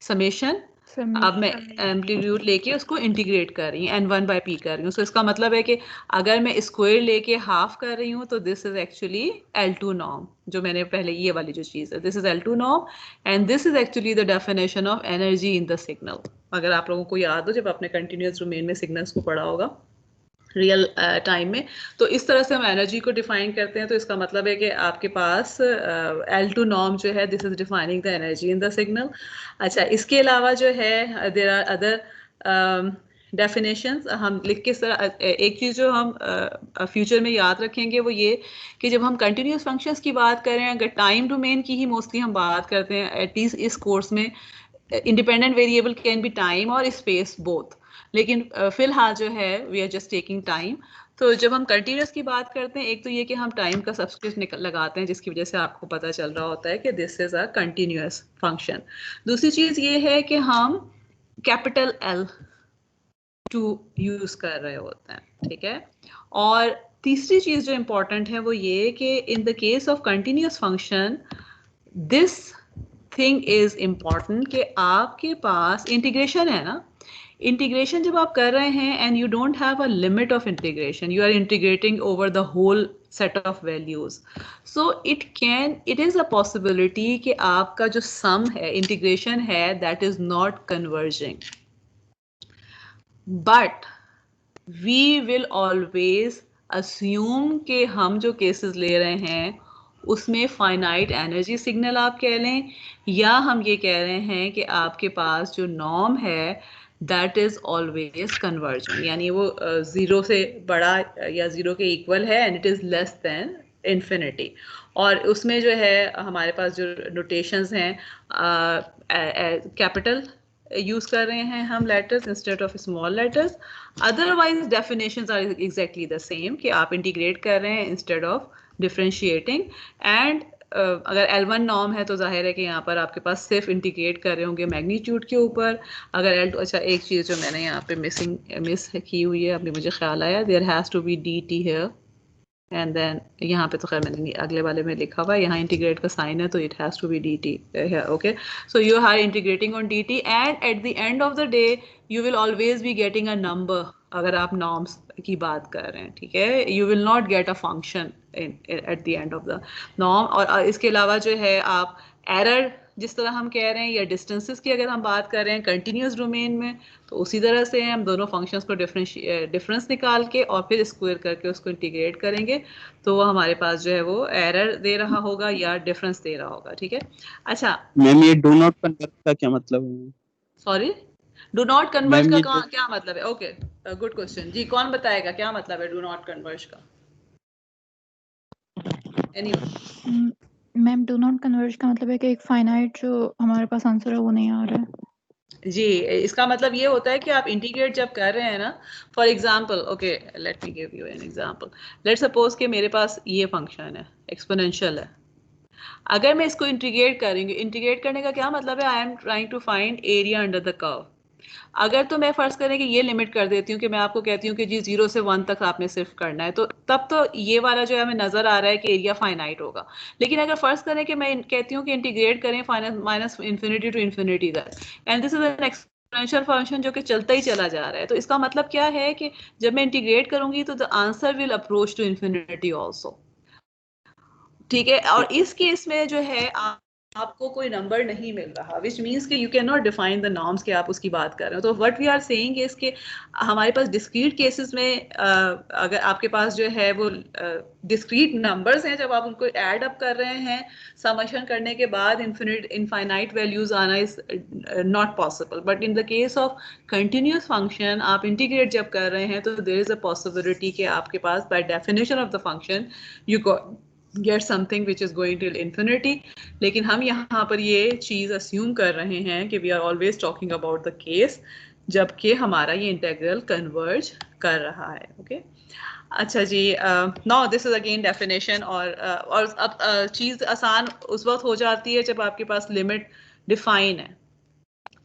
समेशन अब मैं एम्पलीट्यूड लेके उसको इंटीग्रेट कर रही हूँ n1 by p कर रही हूँ. सो इसका मतलब है कि अगर मैं स्क्वायर लेके हाफ कर रही हूँ तो this is actually L2 norm, जो मैंने पहले ये वाली जो चीज़ है this is L2 norm and this is actually the definition of energy in the signal. अगर आप लोगों को याद हो जब आपने कंटिन्यूस डोमेन में सिग्नल्स को पढ़ा होगा रियल टाइम में, तो इस तरह से हम एनर्जी को डिफाइन करते हैं. तो इसका मतलब है कि आपके पास L2 नॉर्म जो है this is defining the energy in the signal. अच्छा इसके अलावा जो है देयर आर अदर डेफिनेशंस. हम लिख के एक चीज़ जो हम फ्यूचर में याद रखेंगे वो ये कि जब हम कंटिन्यूस फंक्शंस की बात करें, अगर टाइम डोमेन की ही मोस्टली हम बात करते हैं एटलीस्ट इस कोर्स में, independent variable can be time और स्पेस बोथ, लेकिन फिलहाल जो है we are just taking time. तो जब हम कंटिन्यूस की बात करते हैं एक तो ये कि हम टाइम का सबस्क्रिप्ट लगाते हैं जिसकी वजह से आपको पता चल रहा होता है कि this is a continuous function. दूसरी चीज़ ये है कि हम कैपिटल L2 यूज़ कर रहे होते हैं, ठीक है. और तीसरी चीज़ जो इम्पोर्टेंट है वो ये कि in the case of continuous function this thing is important कि आपके पास इंटीग्रेशन है ना. इंटीग्रेशन जब आप कर रहे हैं and you don't have a limit of integration, you are integrating over the whole set of values. So it is a possibility कि आपका जो सम है इंटीग्रेशन है that is not converging, but we will always assume कि हम जो cases ले रहे हैं उसमें फाइनाइट एनर्जी सिग्नल आप कह लें, या हम ये कह रहे हैं कि आपके पास जो नॉर्म है दैट इज ऑलवेज कन्वर्जिंग, यानी वो ज़ीरो से बड़ा या ज़ीरो के इक्वल है and it is less than infinity. और उसमें जो है हमारे पास जो नोटेशंस हैं कैपिटल यूज़ कर रहे हैं हम letters instead of small letters. Otherwise definitions are exactly the same कि आप इंटीग्रेट कर रहे हैं इंस्टेड ऑफ डिफरेंशिएटिंग. एंड अगर L1 नॉर्म है तो जाहिर है कि यहाँ पर आपके पास सिर्फ इंटीग्रेट कर रहे होंगे मैग्नीट्यूड के ऊपर. अगर L2 अच्छा एक चीज़ जो मैंने यहाँ पे मिस की हुई है अभी मुझे ख्याल आया, there has to be dt here and then यहाँ पे तो खैर मैंने अगले वाले में लिखा हुआ है, यहाँ इंटीग्रेट का साइन है तो it has to be dt here. Okay so you are integrating on dt and at the end of the day you will always be getting a number अगर आप नॉर्म्स की बात कर रहे हैं, ठीक है. You will not get a function at the end of the norm. और इसके अलावा जो है आप एरर जिस तरह हम कह रहे हैं, या डिस्टेंसेस की अगर हम बात कर रहे हैं कंटिन्यूस डोमेन में, तो उसी तरह से हम दोनों फंक्शंस को डिफरेंस निकाल के और फिर स्क्वायर करके उसको इंटीग्रेट करेंगे, तो वो हमारे पास जो है वो एरर दे रहा होगा या डिफरेंस दे रहा होगा। ठीक है, अच्छा मैम ये डू नॉट कन्वर्ट का क्या मतलब है? Sorry, do not converge ma'am का ये क्या मतलब है? ओके, गुड क्वेश्चन जी, कौन बताएगा क्या मतलब है डू नॉट कन्वर्ज का? Anyone? Ma'am do not converge का मतलब है कि एक फाइनाइट जो हमारे पास आंसर है वो नहीं आ रहा है। जी, इसका मतलब ये होता है कि आप इंटीग्रेट जब कर रहे हैं ना, for example, okay let me give you an example, let suppose कि मेरे पास ये फंक्शन है, एक्सपोनेंशियल है। अगर मैं इसको इंटीग्रेट करेंगे, इंटीग्रेट करने का क्या मतलब है, I am trying to find area under the curve. अगर तो मैं फर्ज करें कि ये लिमिट कर देती हूँ कि मैं आपको कहती हूँ कि जी 0 से 1 तक आपने सिर्फ करना है, तो तब तो ये वाला जो है हमें नजर आ रहा है कि एरिया फाइनाइट होगा। लेकिन अगर फर्ज करें कि मैं कहती हूँ कि इंटीग्रेट करें माइनस इन्फिनिटी टू इन्फिनिटी तक, and this is an exponential function जो कि चलता ही चला जा रहा है, तो इसका मतलब क्या है कि जब मैं इंटीग्रेट करूंगी तो the answer will approach to infinity also. ठीक है, और इस केस में जो है आपको कोई नंबर नहीं मिल रहा, विच मीन्स कि you can not define the norms के आप उसकी बात कर रहे हो। तो what we are saying is कि हमारे पास डिस्क्रीट केसेस में अगर आपके पास जो है वो डिस्क्रीट नंबर्स हैं, जब आप उनको ऐड अप कर रहे हैं, समशन करने के बाद इनफाइनाइट वैल्यूज आना is not possible. But in the case of continuous function आप इंटीग्रेट जब कर रहे हैं तो देयर इज अ पॉसिबिलिटी कि आपके पास by definition of the function you get something which is going till infinity। लेकिन हम यहाँ पर ये चीज अस्यूम कर रहे हैं कि we are always talking about the case जबकि हमारा ये इंटेग्रल कन्वर्ज कर रहा है। ओके अच्छा जी, now this is again definition. और अब चीज आसान उस वक्त हो जाती है जब आपके पास लिमिट डिफाइन है।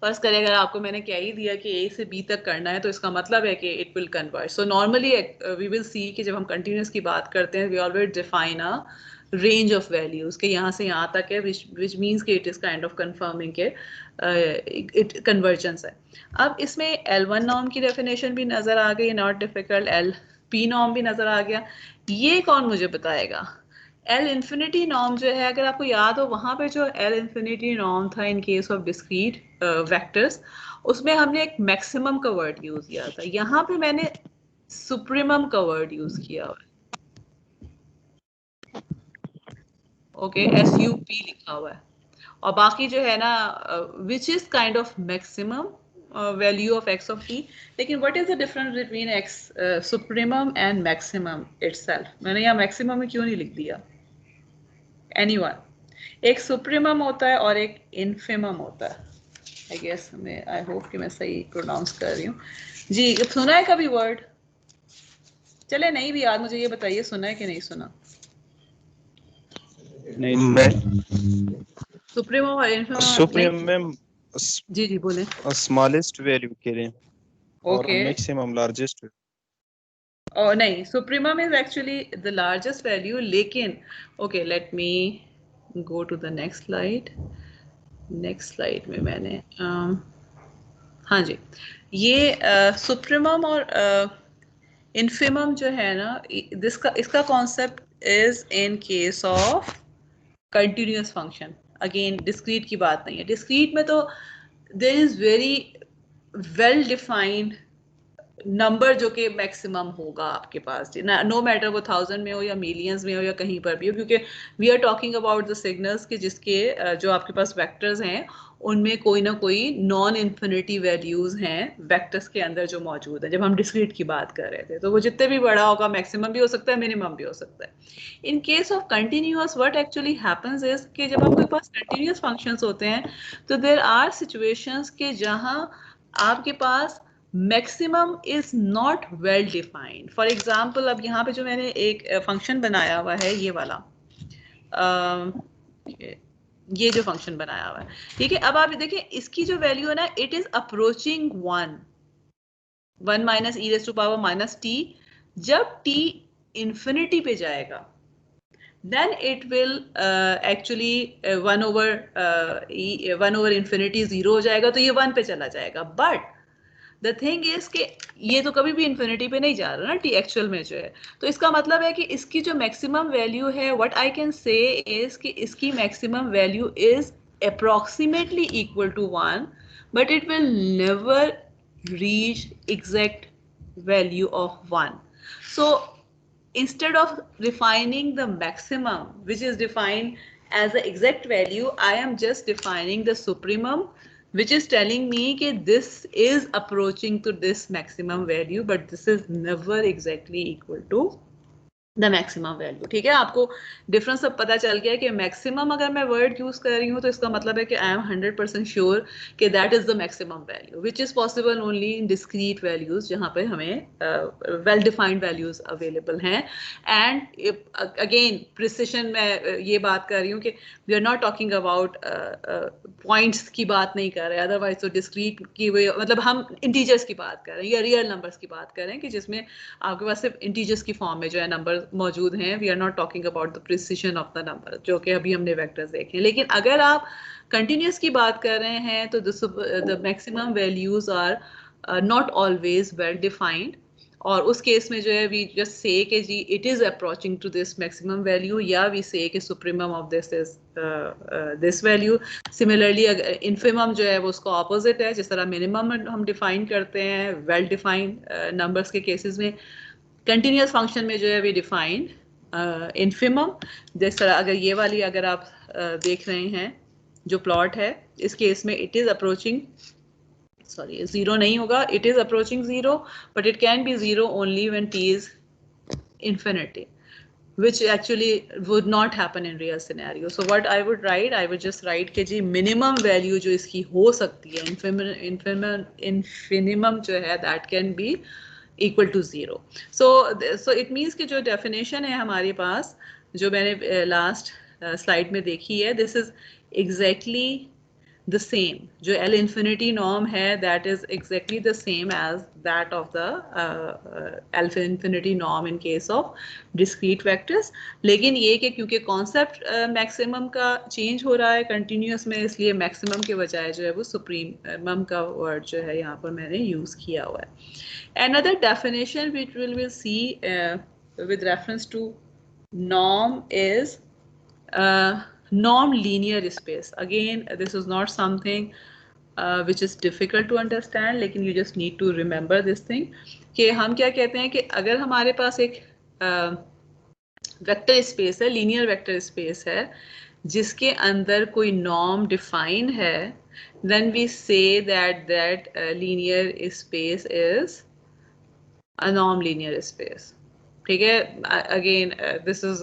फर्स्ट करें अगर आपको मैंने क्या ही दिया कि ए से बी तक करना है, तो इसका मतलब है कि it will converge. So normally we will see कि जब हम कंटिन्यूस की बात करते हैं we always define a range of values के यहाँ से यहाँ तक है, विच मीन्स कि it is kind of confirming के इट कन्वर्जेंस है। अब इसमें L1 नॉर्म की डेफिनेशन भी नजर आ गई, नॉट डिफिकल्ट। LP नॉर्म भी नजर आ गया। ये कौन मुझे बताएगा? L इन्फिनिटी नॉर्म जो है, अगर आपको याद हो वहां पे जो L इन्फिनिटी नॉर्म था इन केस ऑफ डिस्क्रीट वेक्टर्स, उसमें हमने एक मैक्सिमम का वर्ड यूज किया था। यहाँ पे मैंने सुप्रीमम का वर्ड यूज किया हुआ है। ओके, SUP लिखा हुआ है। और बाकी जो है ना which is kind of maximum value of x of t। लेकिन what is the difference between x supremum and maximum itself? मैंने यहाँ मैक्सिमम में क्यों नहीं लिख दिया? एनीवन? एक सुप्रीमम होता है और एक इनफिमम होता है। आई गेस आई होप कि मैं सही प्रोनाउंस कर रही हूँ जी। सुना है कभी वर्ड? चले नहीं भी याद, मुझे ये बताइए सुना है कि नहीं सुना? नहीं सुप्रीमम और इनफिमम? सुप्रीम में जी जी बोले। स्मॉलेस्ट वैल्यू के लिए और ओके, मैक्सिमम लार्जेस्ट। और नहीं, supremum is actually the largest value. लेकिन okay, let me go to the next slide. Next slide में मैंने हाँ जी, ये सुप्रीमम और इनफिमम जो है ना, इसका concept is in case of continuous function. Again discrete की बात नहीं है। डिस्क्रीट में तो there is very well defined number जो कि मैक्सिमम होगा आपके पास, नो मैटर वो 1000 में हो या मिलियंस में हो या कहीं पर भी हो, क्योंकि we are talking about the signals के जिसके जो आपके पास वेक्टर्स हैं उनमें कोई ना कोई नॉन इन्फिनिटी वैल्यूज हैं वेक्टर्स के अंदर जो मौजूद है। जब हम डिस्क्रीट की बात कर रहे थे तो वो जितने भी बड़ा होगा, मैक्सिमम भी हो सकता है, मिनिमम भी हो सकता है। इन case of continuous what actually happens is कि जब आपके पास कंटिन्यूअस फंक्शंस होते हैं तो देयर आर सिचुएशंस के जहां आपके पास maximum is not well defined. For example, अब यहाँ पे जो मैंने एक फंक्शन बनाया हुआ है, ये वाला ये जो फंक्शन बनाया हुआ है, ठीक है। अब आप देखिए इसकी जो वैल्यू है ना, it is approaching 1 minus e raise to power minus t. जब t इंफिनिटी पे जाएगा then it will actually 1 over infinity 0 हो जाएगा, तो ये 1 पे चला जाएगा। बट द थिंग इज कि ये तो कभी भी इन्फिनिटी पे नहीं जा रहा ना, टी एक्चुअल में जो है। तो इसका मतलब है कि इसकी जो मैक्सिमम वैल्यू है, what I can say is कि इसकी maximum value is approximately equal to 1, but it will never reach exact value of 1. So instead of defining the maximum, which is defined as the exact value, I am just defining the supremum, which is telling me that this is approaching to this maximum value, but this is never exactly equal to the maximum value. ठीक है, आपको difference अब पता चल गया कि maximum अगर मैं वर्ड यूज कर रही हूँ तो इसका मतलब है कि आई एम 100% श्योर कि that is the maximum value, which is possible only in discrete values, जहाँ पे हमें वेल डिफाइंड वैल्यूज अवेलेबल हैं. एंड अगेन प्रिसिशन में ये बात कर रही हूँ कि we are not talking about points की बात नहीं कर रहे, अदरवाइज तो डिस्क्रीट की हुई, मतलब हम इंटीजर्स की बात कर रहे हैं या रियल नंबर्स की बात कर रहे हैं कि जिसमें आपके पास सिर्फ इंटीजर्स की फॉर्म में जो है नंबर मौजूद हैं. We are not talking about the precision of the number, जो कि अभी हमने वेक्टर्स देखे. लेकिन अगर आप कंटिन्यूस की बात कर रहे हैं तो the maximum values are not always well defined, और उस केस में जो है वी जस्ट से कि जी it is approaching to this maximum value, या वी से कि supremum of this is this value. Similarly infimum जो है वो उसका ऑपोजिट है. जिस तरह मिनिमम हम डिफाइन करते हैं वेल डिफाइंड नंबर्स के केसेस में, कंटिन्यूस फंक्शन में जो है वी डिफाइन इन्फिमम. जिस तरह अगर ये वाली अगर आप देख रहे हैं जो प्लॉट है, इस केस में it is approaching, sorry zero नहीं होगा, it is approaching zero, but it can be zero only when t is infinity, which actually would not happen in real scenario. So what I would write, I would just write कि जी minimum value जो इसकी हो सकती है, infimum जो है that can be equal to 0. So it means कि जो definition है हमारे पास, जो मैंने लास्ट स्लाइड में देखी है, this is exactly the same. जो L infinity norm है that is exactly the same as that of the alpha infinity norm in case of discrete vectors. लेकिन ये कि क्योंकि concept maximum का change हो रहा है continuous में, इसलिए maximum के बजाय जो है वो supremum का word जो है यहाँ पर मैंने use किया हुआ है. Another definition which we will see with reference to norm is norm linear space. Again, this is not something which is difficult to understand, लेकिन you just need to remember this thing कि हम क्या कहते हैं कि अगर हमारे पास एक वेक्टर स्पेस है, लीनियर वेक्टर स्पेस है, जिसके अंदर कोई नॉर्म डिफाइन है, then we say that linear space is a norm linear space. ठीक है, अगेन दिस इज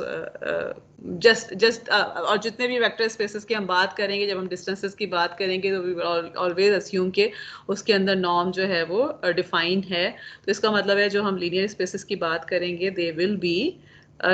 जस्ट और जितने भी वेक्टर स्पेसेस की हम बात करेंगे, जब हम डिस्टेंसेस की बात करेंगे तो वी ऑलवेज अस्यूम के उसके अंदर नॉर्म जो है वो डिफाइंड है. तो इसका मतलब है जो हम लीनियर स्पेसेस की बात करेंगे they will be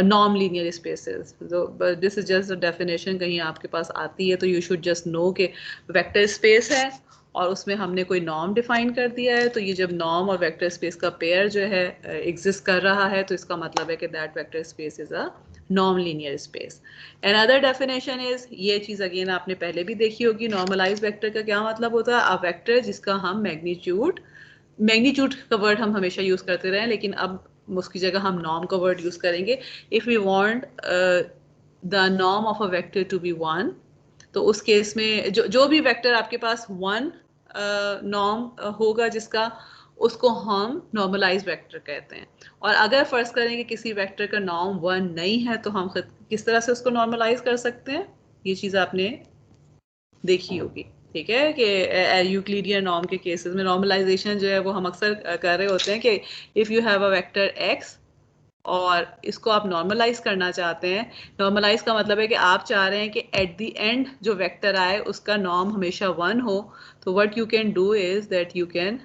norm linear spaces. This is just a definition, कहीं आपके पास आती है तो यू शुड जस्ट नो कि वेक्टर स्पेस है और उसमें हमने कोई नॉर्म डिफाइन कर दिया है, तो ये जब नॉर्म और वेक्टर स्पेस का पेयर जो है एग्जिस्ट कर रहा है, तो इसका मतलब है कि that vector space is a norm linear space. Another definition is, ये चीज़ अगेन आपने पहले भी देखी होगी, नॉर्मलाइज वेक्टर का क्या मतलब होता है? अ वेक्टर जिसका हम मैग्नीट्यूड का वर्ड हम हमेशा यूज करते रहे, लेकिन अब उसकी जगह हम नॉर्म का वर्ड यूज करेंगे. If we want the norm of a vector to be 1, तो उस केस में जो भी वेक्टर आपके पास 1 नॉर्म होगा जिसका, उसको हम नॉर्मलाइज वेक्टर कहते हैं. और अगर फर्ज करें कि किसी वेक्टर का नॉर्म 1 नहीं है, तो हम किस तरह से उसको नॉर्मलाइज कर सकते हैं, ये चीज़ आपने देखी होगी. ठीक है, कि यूक्लिडियन नॉर्म के केसेस में नॉर्मलाइजेशन जो है वो हम अक्सर कर रहे होते हैं कि if you have a vector x और इसको आप नॉर्मलाइज करना चाहते हैं. नॉर्मलाइज का मतलब है कि आप चाह रहे हैं कि एट द एंड जो वेक्टर आए उसका नॉर्म हमेशा 1 हो. तो what you can do is that you can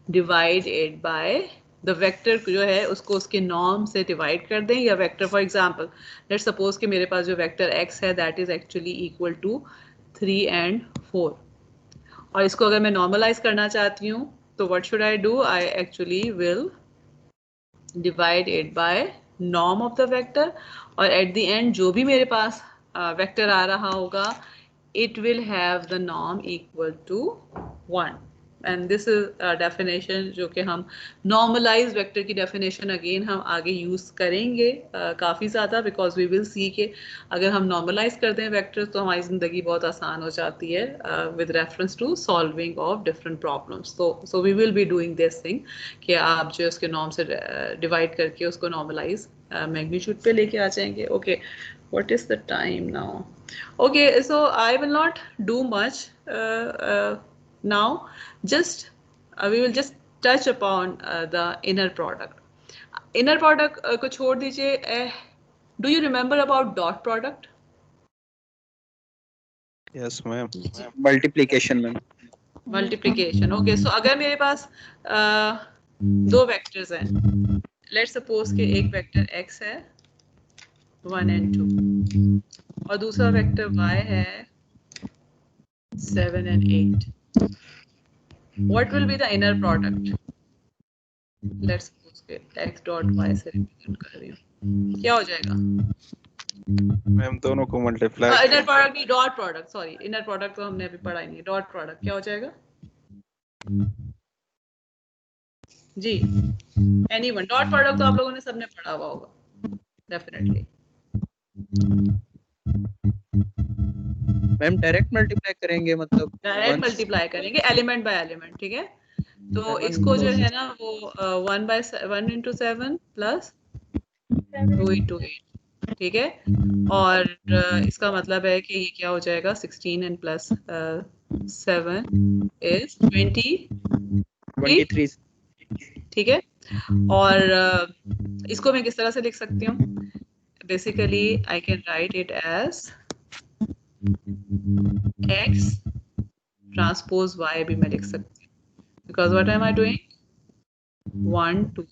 divide it by the vector जो है उसको उसके नॉर्म से डिवाइड कर दें. या vector for example let's suppose कि मेरे पास जो वेक्टर x है that is actually equal to 3 and 4, और इसको अगर मैं नॉर्मलाइज करना चाहती हूँ तो what should I do? I actually will divide it by norm of the vector, और at the end जो भी मेरे पास वेक्टर आ रहा होगा it will have the norm equal to 1. And this is definition जो कि हम नॉर्मलाइज वेक्टर की डेफिनेशन अगेन हम आगे यूज करेंगे काफ़ी ज़्यादा, बिकॉज वी विल सी के अगर हम नॉर्मलाइज करते हैं वेक्टर्स तो हमारी ज़िंदगी बहुत आसान हो जाती है with reference to solving of different problems. So we will be doing this thing कि आप जो उसके नॉर्म से डिवाइड करके उसको नॉर्मलाइज मैग्नीट्यूड पे लेके आ जाएंगे। Okay, what is the time now? Okay, so I will not do much now, just we will just touch upon the inner product. Inner product को छोड़ दीजिए। Do you remember about dot product? Yes, ma'am. Multiplication ma'am. Multiplication. Okay, so अगर मेरे पास दो vectors हैं, let's suppose कि एक vector x है 1 and 2 और दूसरा वेक्टर y है 7 and 8. What will be the inner product? Let's suppose कि x dot y से represent कर रही हूँ, क्या हो जाएगा? मैम दोनों को मल्टीप्लाई इनर प्रोडक्ट नहीं, dot product, sorry inner product तो हमने अभी पढ़ा ही नहीं। डॉट प्रोडक्ट क्या हो जाएगा जी? एनीवन? डॉट प्रोडक्ट तो आप लोगों ने सबने पढ़ा हुआ होगा डेफिनेटली। मैम डायरेक्ट मल्टीप्लाई करेंगे, मतलब डायरेक्ट मल्टीप्लाई करेंगे एलिमेंट बाय एलिमेंट, ठीक है? तो इसको जो है ना वो 1 into 7 प्लस 2 into 8, ठीक है? और इसका मतलब है कि ये क्या हो जाएगा 16 and plus 7 is 23, ठीक है? और इसको मैं किस तरह से लिख सकती हूँ? Basically I can write it as x transpose y भी मैं लिख सकती हूँ, because what am I doing 1 2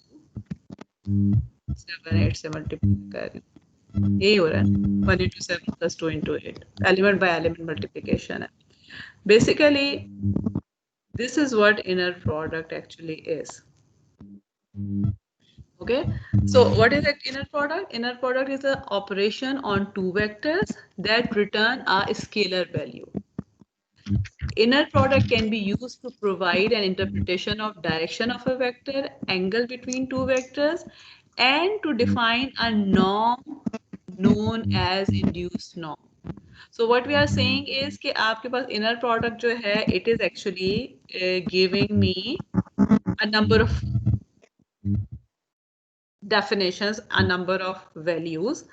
7 8 से मल्टीप्लाई कर रही हूँ, यही हो रहा है 1 into 7 plus 2 into 8, element by element multiplication है। Basically, this is what inner product actually is. Okay, so what is inner product? Inner product is an operation on two vectors that return a scalar value. Inner product can be used to provide an interpretation of direction of a vector, angle between two vectors, and to define a norm known as induced norm. So what we are saying is कि आपके पास inner product जो है it is actually giving me a number of definitions, a number of values.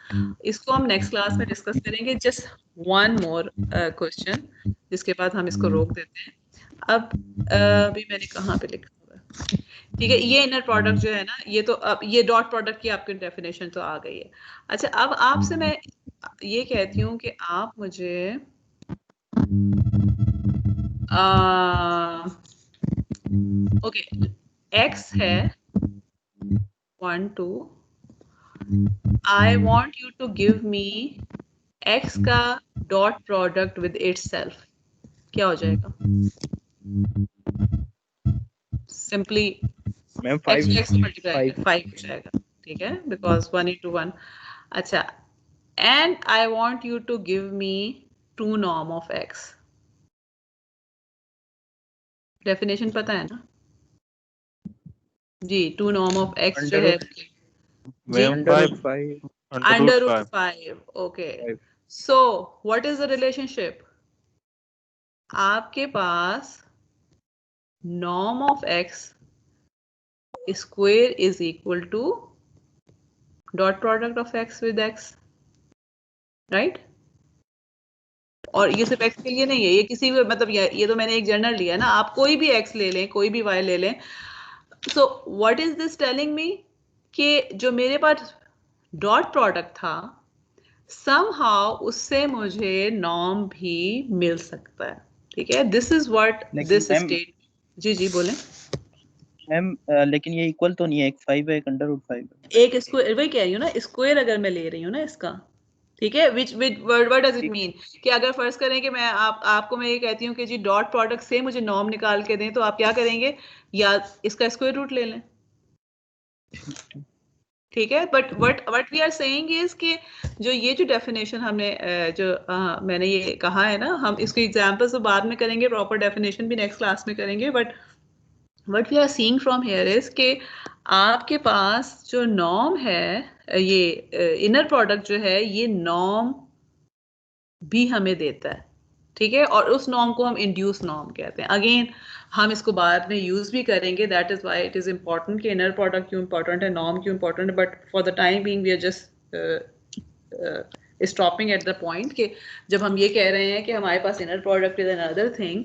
इसको हम next class में discuss करेंगे. Just one more question, जिसके बाद हम इसको रोक देते हैं. अब अभी मैंने कहाँ पे लिखा हुआ है? ठीक है, ये इनर प्रोडक्ट जो है ना, ये तो अब ये डॉट प्रोडक्ट की आपकी डेफिनेशन तो आ गई है। अच्छा, अब आपसे मैं ये कहती हूँ कि आप मुझे ओके x है 1 2, I want you to give me x का डॉट प्रोडक्ट विद इटसेल्फ, क्या हो जाएगा? सिंपली मैम x मल्टीप्लाई 5 हो जाएगा, ठीक है, बिकॉज 1 into 1। अच्छा, and I want you to give me 2 norm of x. Definition पता है ना जी? 2 norm of x जो है ma'am under root 5. Okay, so what is the relationship? आपके पास norm of x square is equal to dot product of x with x, right? और ये सिर्फ x के लिए नहीं है, ये किसी भी मतलब ये तो मैंने एक जनरल लिया है ना, आप कोई भी x ले लें, कोई भी y ले लें। So what is this telling me? कि जो मेरे पास डॉट प्रोडक्ट था somehow उससे मुझे नॉर्म भी मिल सकता है, ठीक है? This is what this state. जी जी बोलें मैम, लेकिन ये इक्वल तो नहीं है, एक 5 है, एक अंडर रूट 5 है। एक स्क्वायर, वही कह रही हूँ ना, स्क्वायर अगर मैं ले रही हूँ ना इसका, ठीक है, विच व्हाट डज इट मीन कि अगर फर्ज करें कि मैं आपको मैं ये कहती हूँ कि जी डॉट प्रोडक्ट से मुझे नॉर्म निकाल के दें, तो आप क्या करेंगे? या इसका स्क्वायर रूट ले लें, ठीक है, but what we are saying is कि जो ये जो डेफिनेशन हमने मैंने ये कहा है ना, हम इसके एग्जांपल्स तो बाद में करेंगे, प्रॉपर डेफिनेशन भी नेक्स्ट क्लास में करेंगे, but what we are seeing from here is कि आपके पास जो नॉर्म है, ये इनर प्रोडक्ट जो है, ये नॉर्म भी हमें देता है, ठीक है, और उस नॉर्म को हम इंड्यूस नॉर्म कहते हैं। अगेन हम इसको बाद में यूज भी करेंगे, that is why it is important कि इनर प्रोडक्ट क्यों इम्पोर्टेंट है, नॉर्म क्यों इम्पोर्टेंट है, but for the time being we are just stopping at the point कि जब हम ये कह रहे हैं कि हमारे पास inner product is another thing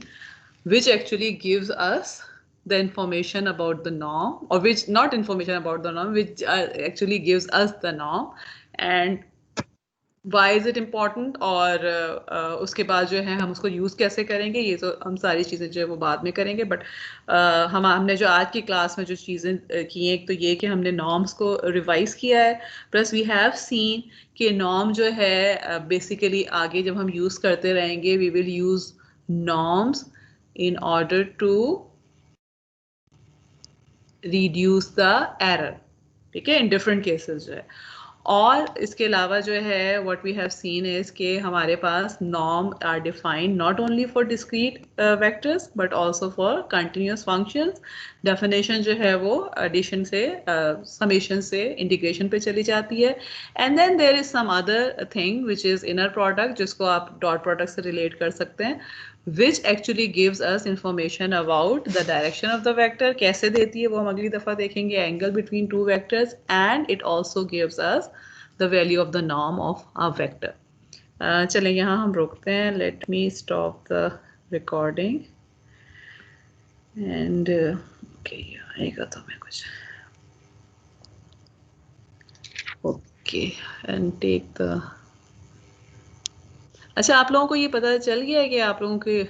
which actually gives us the information about the norm, or which not information about the norm, which actually gives us the norm, and why is it important, और उसके बाद जो है हम उसको use कैसे करेंगे, ये तो हम सारी चीज़ें जो है वो बाद में करेंगे, बट हमने जो आज की क्लास में जो चीज़ें की हैं, एक तो ये कि हमने नॉर्म्स को रिवाइज किया है, प्लस वी हैव सीन कि नॉर्म जो है बेसिकली आगे जब हम यूज़ करते रहेंगे, we will use norms in order to reduce the error, ठीक है, in different cases जो है। और इसके अलावा जो है what we have seen is कि हमारे पास norm are defined not only for discrete vectors but also for continuous functions। definition जो है वो addition से summation से integration पे चली जाती है, and then there is some other thing which is inner product, जिसको आप dot product से relate कर सकते हैं, which actually gives us information about the direction of the vector, कैसे देती है वो हम अगली दफ़ा देखेंगे, angle between two vectors, and it also gives us the value of the norm of a vector। चलें यहाँ हम रोकते हैं, let me stop the recording and okay, आएगा तो मैं कुछ okay and take the, अच्छा आप लोगों को ये पता चल गया है कि आप लोगों के